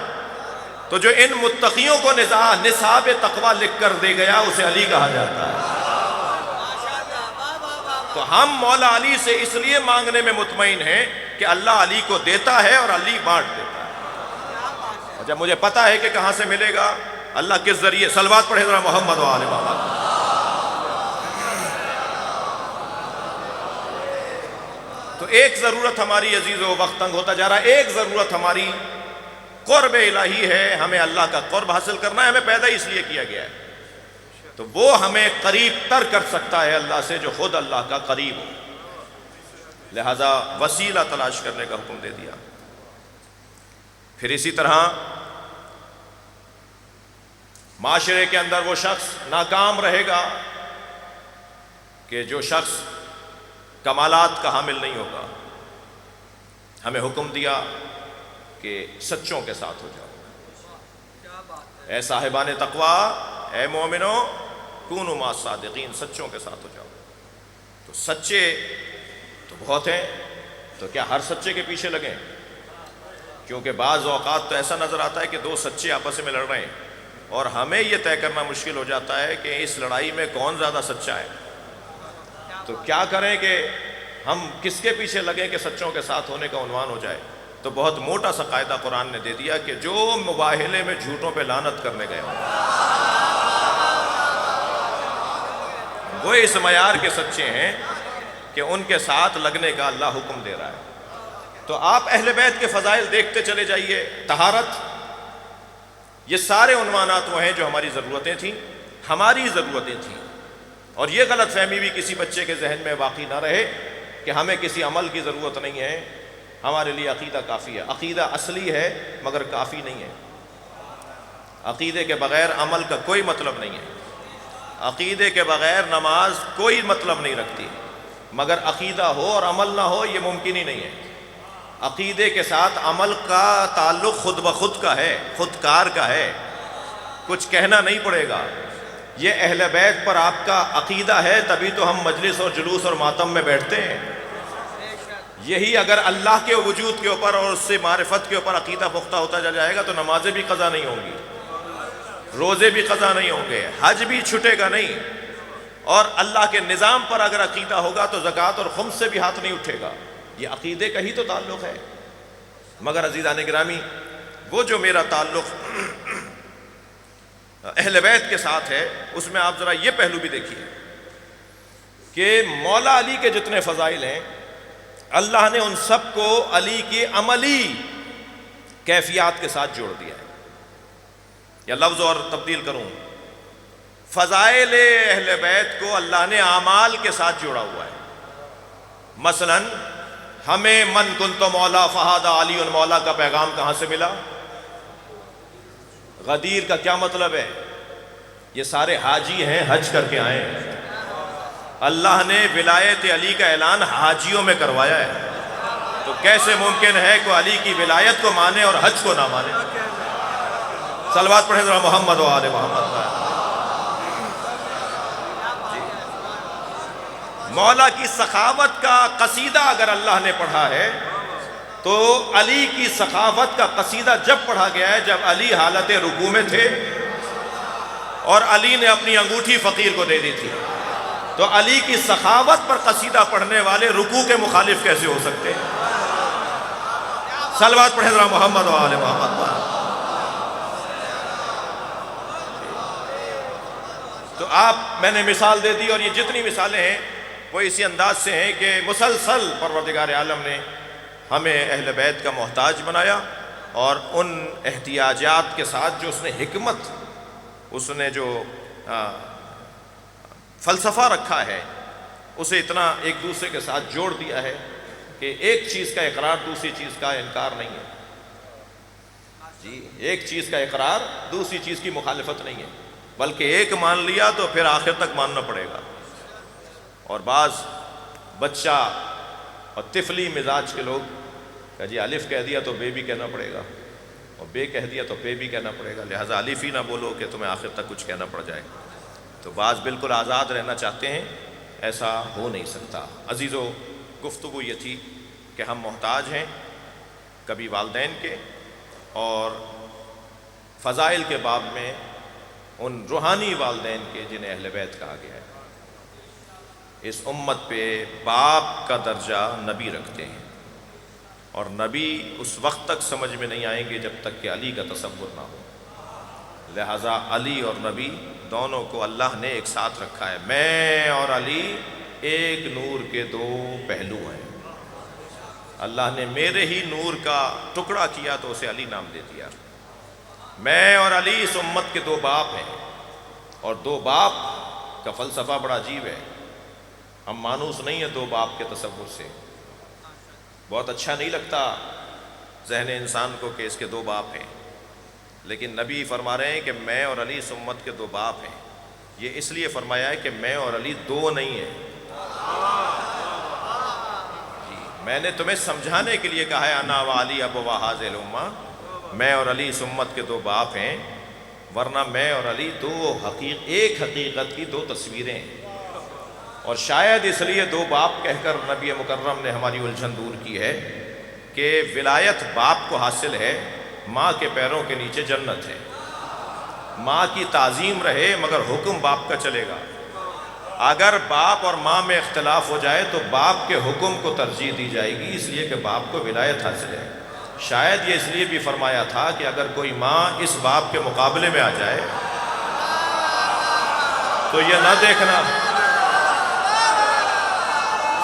تو جو ان متقیوں کو نصاب تقوی لکھ کر دے گیا اسے علی کہا جاتا ہے. تو ہم مولا علی سے اس لیے مانگنے میں مطمئن ہیں کہ اللہ علی کو دیتا ہے اور علی بانٹ دیتا ہے. اور جب مجھے پتا ہے کہ کہاں سے ملے گا، اللہ کس ذریعے، صلوات پڑھے ذرا محمد و آل محمد. تو ایک ضرورت ہماری عزیزو، وقت تنگ ہوتا جا رہا ہے، ایک ضرورت ہماری قرب الہی ہے. ہمیں اللہ کا قرب حاصل کرنا ہے. ہمیں پیدا اس لیے کیا گیا ہے تو وہ ہمیں قریب تر کر سکتا ہے اللہ سے جو خود اللہ کا قریب ہو. لہذا وسیلہ تلاش کرنے کا حکم دے دیا. پھر اسی طرح معاشرے کے اندر وہ شخص ناکام رہے گا کہ جو شخص کمالات کا حامل نہیں ہوگا. ہمیں حکم دیا کہ سچوں کے ساتھ ہو جاؤ. اے صاحبان تقوی، اے مومنو، کونوا مع الصادقین، سچوں کے ساتھ ہو جاؤ. تو سچے تو بہت ہیں، تو کیا ہر سچے کے پیچھے لگیں؟ کیونکہ بعض اوقات تو ایسا نظر آتا ہے کہ دو سچے آپس میں لڑ رہے ہیں اور ہمیں یہ طے کرنا مشکل ہو جاتا ہے کہ اس لڑائی میں کون زیادہ سچا ہے. تو کیا کریں کہ ہم کس کے پیچھے لگیں کہ سچوں کے ساتھ ہونے کا عنوان ہو جائے؟ تو بہت موٹا سا قاعدہ قرآن نے دے دیا کہ جو مباہلے میں جھوٹوں پہ لعنت کرنے گئے ہوں وہ اس معیار کے سچے ہیں کہ ان کے ساتھ لگنے کا اللہ حکم دے رہا ہے. تو آپ اہل بیت کے فضائل دیکھتے چلے جائیے. طہارت، یہ سارے عنوانات وہ ہیں جو ہماری ضرورتیں تھیں، ہماری ضرورتیں تھیں. اور یہ غلط فہمی بھی کسی بچے کے ذہن میں باقی نہ رہے کہ ہمیں کسی عمل کی ضرورت نہیں ہے، ہمارے لیے عقیدہ کافی ہے. عقیدہ اصلی ہے مگر کافی نہیں ہے. عقیدے کے بغیر عمل کا کوئی مطلب نہیں ہے. عقیدے کے بغیر نماز کوئی مطلب نہیں رکھتی، مگر عقیدہ ہو اور عمل نہ ہو یہ ممکن ہی نہیں ہے. عقیدے کے ساتھ عمل کا تعلق خود بخود کا ہے، خود کار کا ہے، کچھ کہنا نہیں پڑے گا. یہ اہل بیت پر آپ کا عقیدہ ہے تبھی تو ہم مجلس اور جلوس اور ماتم میں بیٹھتے ہیں. یہی اگر اللہ کے وجود کے اوپر اور اس سے معرفت کے اوپر عقیدہ پختہ ہوتا جائے گا تو نمازیں بھی قضا نہیں ہوں گی، روزے بھی قضا نہیں ہوں گے، حج بھی چھٹے گا نہیں. اور اللہ کے نظام پر اگر عقیدہ ہوگا تو زکوٰۃ اور خمس سے بھی ہاتھ نہیں اٹھے گا. یہ عقیدے کا ہی تو تعلق ہے. مگر عزیزان گرامی، وہ جو میرا تعلق اہل بیت کے ساتھ ہے اس میں آپ ذرا یہ پہلو بھی دیکھیے کہ مولا علی کے جتنے فضائل ہیں اللہ نے ان سب کو علی کی عملی کیفیات کے ساتھ جوڑ دیا ہے. یا لفظ اور تبدیل کروں، فضائل اہل بیت کو اللہ نے اعمال کے ساتھ جوڑا ہوا ہے. مثلا ہمیں من کنت مولا فہذا علی مولا کا پیغام کہاں سے ملا؟ غدیر کا کیا مطلب ہے؟ یہ سارے حاجی ہیں، حج کر کے آئے ہیں۔ اللہ نے ولایت علی کا اعلان حاجیوں میں کروایا ہے، تو کیسے ممکن ہے کہ علی کی ولایت کو مانے اور حج کو نہ مانے؟ صلوات پڑھیں ذرا محمد و آل محمد۔ مولا کی سخاوت کا قصیدہ اگر اللہ نے پڑھا ہے تو علی کی سخاوت کا قصیدہ جب پڑھا گیا ہے جب علی حالت رکوع میں تھے اور علی نے اپنی انگوٹھی فقیر کو دے دی تھی، تو علی کی سخاوت پر قصیدہ پڑھنے والے رکوع کے مخالف کیسے ہو سکتے ہیں؟ صلوات پڑھیں ذرا محمد و آل محمد۔ تو میں نے مثال دے دی، اور یہ جتنی مثالیں ہیں وہ اسی انداز سے ہیں کہ مسلسل پروردگار عالم نے ہمیں اہل بیت کا محتاج بنایا، اور ان احتیاجات کے ساتھ جو اس نے حکمت، اس نے جو فلسفہ رکھا ہے، اسے اتنا ایک دوسرے کے ساتھ جوڑ دیا ہے کہ ایک چیز کا اقرار دوسری چیز کا انکار نہیں ہے جی، ایک چیز کا اقرار دوسری چیز کی مخالفت نہیں ہے، بلکہ ایک مان لیا تو پھر آخر تک ماننا پڑے گا۔ اور بعض بچہ اور طفلی مزاج کے لوگ کہ جی الف کہہ دیا تو بے بھی کہنا پڑے گا، اور بے کہہ دیا تو بے بھی کہنا پڑے گا، لہٰذا الف ہی نہ بولو کہ تمہیں آخر تک کچھ کہنا پڑ جائے۔ تو بعض بالکل آزاد رہنا چاہتے ہیں، ایسا ہو نہیں سکتا۔ عزیزو، گفتگو یہ تھی کہ ہم محتاج ہیں کبھی والدین کے، اور فضائل کے باب میں ان روحانی والدین کے جنہیں اہل بیت کہا گیا ہے۔ اس امت پہ باپ کا درجہ نبی رکھتے ہیں، اور نبی اس وقت تک سمجھ میں نہیں آئیں گے جب تک کہ علی کا تصور نہ ہو، لہٰذا علی اور نبی دونوں کو اللہ نے ایک ساتھ رکھا ہے۔ میں اور علی ایک نور کے دو پہلو ہیں۔ اللہ نے میرے ہی نور کا ٹکڑا کیا تو اسے علی نام دے دیا۔ میں اور علی اس امت کے دو باپ ہیں، اور دو باپ کا فلسفہ بڑا عجیب ہے، ہم مانوس نہیں ہیں دو باپ کے تصور سے۔ بہت اچھا نہیں لگتا ذہن انسان کو کہ اس کے دو باپ ہیں، لیکن نبی فرما رہے ہیں کہ میں اور علی اس امت کے دو باپ ہیں۔ یہ اس لیے فرمایا ہے کہ میں اور علی دو نہیں ہیں جی، میں نے تمہیں سمجھانے کے لیے کہا ہے انا و علی ابوا ھذہ الامہ، میں اور علی اس امت کے دو باپ ہیں، ورنہ میں اور علی ایک حقیقت کی دو تصویریں ہیں۔ اور شاید اس لیے دو باپ کہہ کر نبی مکرم نے ہماری الجھن دور کی ہے کہ ولایت باپ کو حاصل ہے، ماں کے پیروں کے نیچے جنت ہے۔ ماں کی تعظیم رہے مگر حکم باپ کا چلے گا۔ اگر باپ اور ماں میں اختلاف ہو جائے تو باپ کے حکم کو ترجیح دی جائے گی، اس لیے کہ باپ کو ولایت حاصل ہے۔ شاید یہ اس لیے بھی فرمایا تھا کہ اگر کوئی ماں اس باپ کے مقابلے میں آ جائے تو یہ نہ دیکھنا،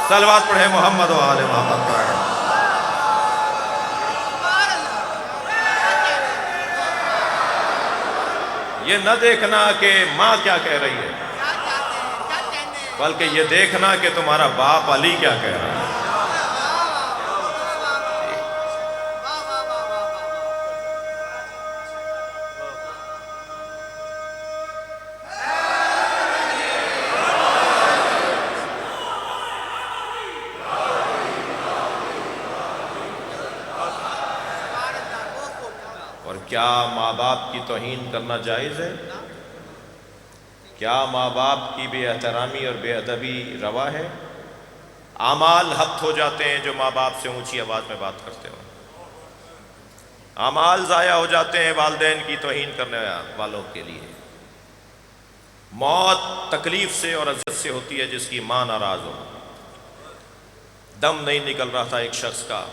صلوات پڑھیں محمد و آل محمد پر، یہ نہ دیکھنا کہ ماں کیا کہہ رہی ہے، بلکہ یہ دیکھنا کہ تمہارا باپ علی کیا کہہ رہا ہے۔ کیا ماں باپ کی توہین کرنا جائز ہے؟ کیا ماں باپ کی بے احترامی اور بے ادبی روا ہے؟ اعمال حبط ہو جاتے ہیں جو ماں باپ سے اونچی آواز میں بات کرتے ہو، اعمال ضائع ہو جاتے ہیں والدین کی توہین کرنے والوں کے لیے۔ موت تکلیف سے اور اذیت سے ہوتی ہے جس کی ماں ناراض ہو۔ دم نہیں نکل رہا تھا ایک شخص کا،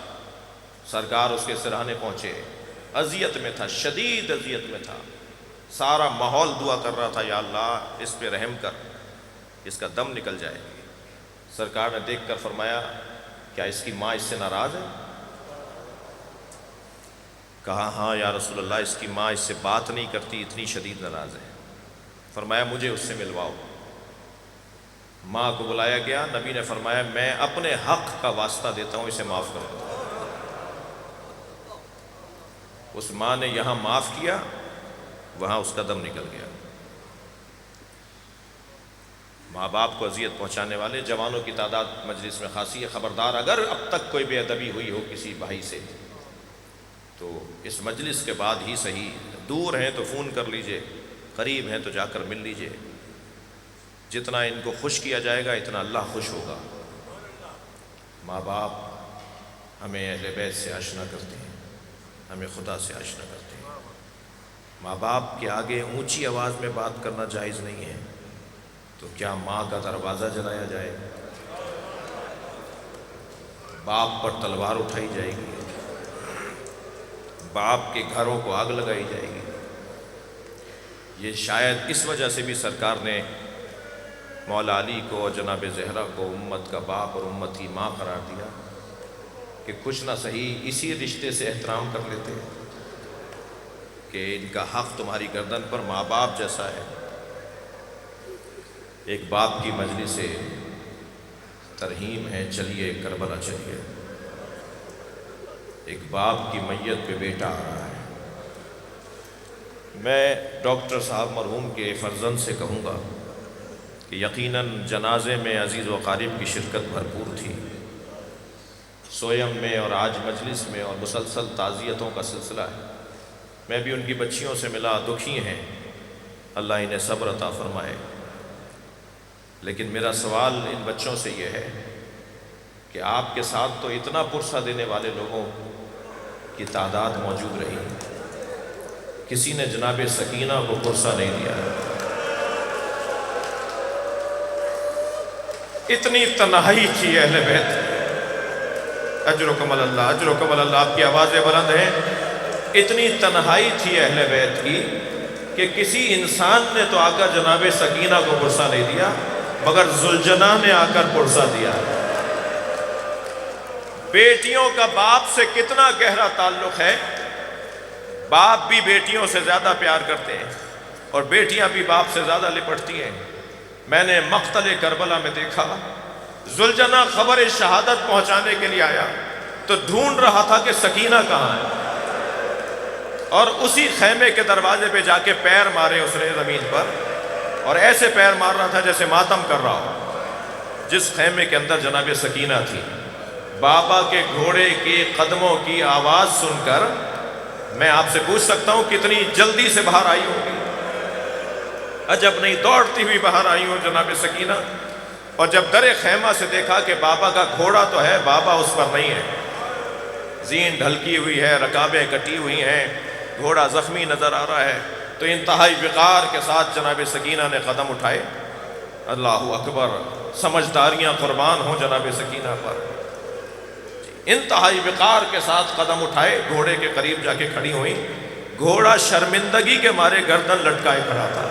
سرکار اس کے سرہانے پہنچے، اذیت میں تھا، شدید اذیت میں تھا، سارا ماحول دعا کر رہا تھا یا اللہ اس پہ رحم کر، اس کا دم نکل جائے۔ سرکار نے دیکھ کر فرمایا کیا اس کی ماں اس سے ناراض ہے؟ کہا ہاں یا رسول اللہ، اس کی ماں اس سے بات نہیں کرتی، اتنی شدید ناراض ہے۔ فرمایا مجھے اس سے ملواؤ۔ ماں کو بلایا گیا، نبی نے فرمایا میں اپنے حق کا واسطہ دیتا ہوں، اسے معاف کر دو۔ اس ماں نے یہاں معاف کیا، وہاں اس کا دم نکل گیا۔ ماں باپ کو اذیت پہنچانے والے جوانوں کی تعداد مجلس میں خاصی ہے، خبردار اگر اب تک کوئی بے ادبی ہوئی ہو کسی بھائی سے تو اس مجلس کے بعد ہی صحیح، دور ہیں تو فون کر لیجئے، قریب ہیں تو جا کر مل لیجئے، جتنا ان کو خوش کیا جائے گا اتنا اللہ خوش ہوگا۔ ماں باپ ہمیں اہل بیت سے آشنا کرتے ہیں، ہمیں خدا سے آشنا کرتے ہیں۔ ماں باپ کے آگے اونچی آواز میں بات کرنا جائز نہیں ہے، تو کیا ماں کا دروازہ جلایا جائے، باپ پر تلوار اٹھائی جائے گی، باپ کے گھروں کو آگ لگائی جائے گی؟ یہ شاید اس وجہ سے بھی سرکار نے مولا علی کو اور جناب زہرا کو امت کا باپ اور امت کی ماں قرار دیا کہ کچھ نہ صحیح اسی رشتے سے احترام کر لیتے کہ ان کا حق تمہاری گردن پر ماں باپ جیسا ہے۔ ایک باپ کی مجلس سے ترہیم ہے، چلیے کربلا چلیے۔ ایک باپ کی میت پہ بیٹا آ رہا ہے۔ میں ڈاکٹر صاحب مرحوم کے فرزند سے کہوں گا کہ یقیناً جنازے میں عزیز و اقارب کی شرکت بھرپور تھی، سویم میں اور آج مجلس میں، اور مسلسل تعزیتوں کا سلسلہ ہے۔ میں بھی ان کی بچیوں سے ملا، دکھی ہیں، اللہ انہیں صبر عطا فرمائے۔ لیکن میرا سوال ان بچوں سے یہ ہے کہ آپ کے ساتھ تو اتنا پرسہ دینے والے لوگوں کی تعداد موجود رہی، کسی نے جناب سکینہ کو پرسہ نہیں دیا۔ اتنی تنہائی تھی اہل بیت، اجرکم اللہ، اجرکم اللہ، آپ کی آوازیں بلند ہیں۔ اتنی تنہائی تھی اہل بیت کی کہ کسی انسان نے تو آ کر جناب سکینہ کو پرسہ نہیں دیا، مگر ذوالجناح نے آ کر پرسہ دیا۔ بیٹیوں کا باپ سے کتنا گہرا تعلق ہے، باپ بھی بیٹیوں سے زیادہ پیار کرتے ہیں اور بیٹیاں بھی باپ سے زیادہ لپٹتی ہیں۔ میں نے مقتل کربلا میں دیکھا، ذوالجناح خبر شہادت پہنچانے کے لیے آیا تو ڈھونڈ رہا تھا کہ سکینہ کہاں ہے، اور اسی خیمے کے دروازے پہ جا کے پیر مارے اس نے زمین پر، اور ایسے پیر مار رہا تھا جیسے ماتم کر رہا ہو۔ جس خیمے کے اندر جناب سکینہ تھی، بابا کے گھوڑے کے قدموں کی آواز سن کر میں آپ سے پوچھ سکتا ہوں کتنی جلدی سے باہر آئی ہوگی؟ عجب نہیں، دوڑتی ہوئی باہر آئی ہوں جناب سکینہ، اور جب در خیمہ سے دیکھا کہ بابا کا گھوڑا تو ہے، بابا اس پر نہیں ہے، زین ڈھلکی ہوئی ہے، رکابیں کٹی ہوئی ہیں، گھوڑا زخمی نظر آ رہا ہے، تو انتہائی وقار کے ساتھ جناب سکینہ نے قدم اٹھائے۔ اللہ اکبر، سمجھداریاں قربان ہوں جناب سکینہ پر، انتہائی وقار کے ساتھ قدم اٹھائے، گھوڑے کے قریب جا کے کھڑی ہوئی۔ گھوڑا شرمندگی کے مارے گردن لٹکائے کھڑا تھا۔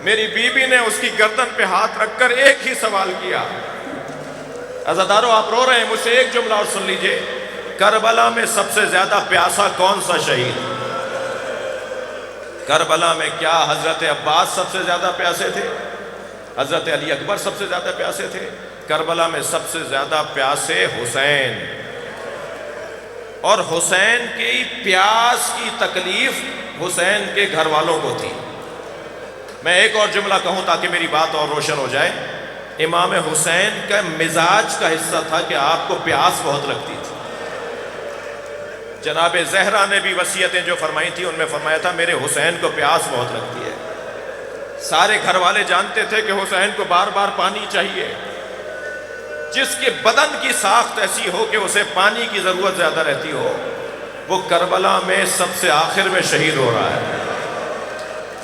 میری بیوی نے اس کی گردن پہ ہاتھ رکھ کر ایک ہی سوال کیا، عزادارو آپ رو رہے ہیں، مجھ سے ایک جملہ اور سن لیجئے، کربلا میں سب سے زیادہ پیاسا کون سا شہید؟ کربلا میں کیا حضرت عباس سب سے زیادہ پیاسے تھے؟ حضرت علی اکبر سب سے زیادہ پیاسے تھے؟ کربلا میں سب سے زیادہ پیاسے حسین، اور حسین کی پیاس کی تکلیف حسین کے گھر والوں کو تھی۔ میں ایک اور جملہ کہوں تاکہ میری بات اور روشن ہو جائے، امام حسین کا مزاج کا حصہ تھا کہ آپ کو پیاس بہت لگتی تھی۔ جناب زہرا نے بھی وصیتیں جو فرمائی تھی ان میں فرمایا تھا میرے حسین کو پیاس بہت لگتی ہے۔ سارے گھر والے جانتے تھے کہ حسین کو بار بار پانی چاہیے، جس کے بدن کی ساخت ایسی ہو کہ اسے پانی کی ضرورت زیادہ رہتی ہو، وہ کربلا میں سب سے آخر میں شہید ہو رہا ہے۔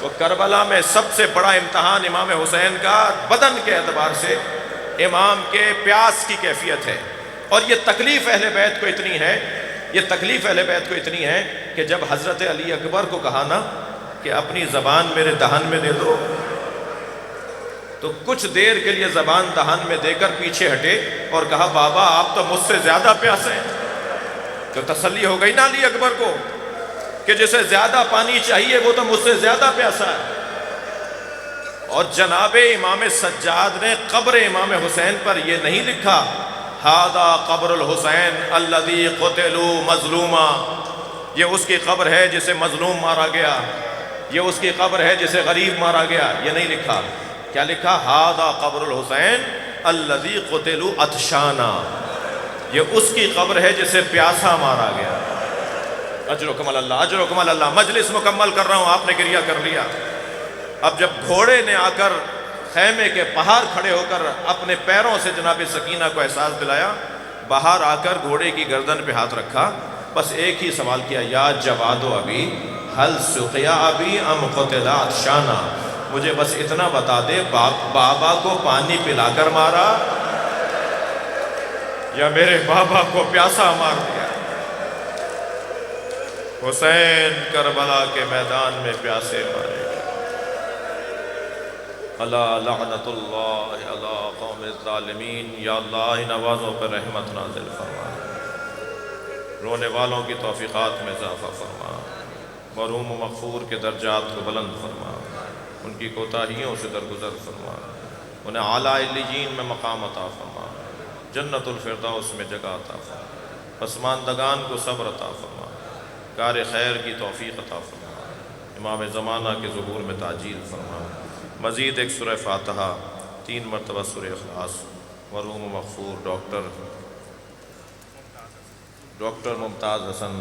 وہ کربلا میں سب سے بڑا امتحان امام حسین کا بدن کے اعتبار سے امام کے پیاس کی کیفیت ہے، اور یہ تکلیف اہل بیت کو اتنی ہے، یہ تکلیف اہل بیت کو اتنی ہے کہ جب حضرت علی اکبر کو کہا نا کہ اپنی زبان میرے دہن میں دے دو، تو کچھ دیر کے لیے زبان دہن میں دے کر پیچھے ہٹے اور کہا بابا آپ تو مجھ سے زیادہ پیاسے ہیں۔ تو تسلی ہو گئی نا علی اکبر کو کہ جسے زیادہ پانی چاہیے وہ تو مجھ سے زیادہ پیاسا ہے۔ اور جناب امام سجاد نے قبر امام حسین پر یہ نہیں لکھا ہذا قبر الحسین الذی قتلوا مظلوما، یہ اس کی قبر ہے جسے مظلوم مارا گیا، یہ اس کی قبر ہے جسے غریب مارا گیا، یہ نہیں لکھا۔ کیا لکھا؟ ھذا قبر الحسین الذی قتلوا عطشانا، یہ اس کی قبر ہے جسے پیاسا مارا گیا۔ اجرکم اللہ، اجرکم اللہ۔ مجلس مکمل کر رہا ہوں، آپ نے گریہ کر لیا۔ اب جب گھوڑے نے آ کر خیمے کے باہر کھڑے ہو کر اپنے پیروں سے جناب سکینہ کو احساس دلایا، باہر آ کر گھوڑے کی گردن پہ ہاتھ رکھا، بس ایک ہی سوال کیا، یا جواد ابی هل سقیا ابی ام قتل عطشانا، مجھے بس اتنا بتا دے بابا کو پانی پلا کر مارا یا میرے بابا کو پیاسا مار دیا؟ حسین کربلا کے میدان میں پیاسے مارے گئے۔ اللہ لعنت اللہ علی قوم الظالمین، یا اللہ ان آوازوں پر رحمت نازل فرما، رونے والوں کی توفیقات میں اضافہ فرما، مرحوم و مغفور کے درجات کو بلند فرما، ان کی کوتاہیوں سے درگزر فرما، انہیں اعلیٰ علیین میں مقام عطا فرما، جنت الفردوس میں جگہ عطا فرما، پسماندگان کو صبر عطا فرما، کار خیر کی توفیق عطا فرما، امام زمانہ کے ظہور میں تاجیل فرما۔ مزید ایک سورہ فاتحہ، 3 مرتبہ سورہ اخلاص، مرحوم و مغفور ڈاکٹر ممتاز حسن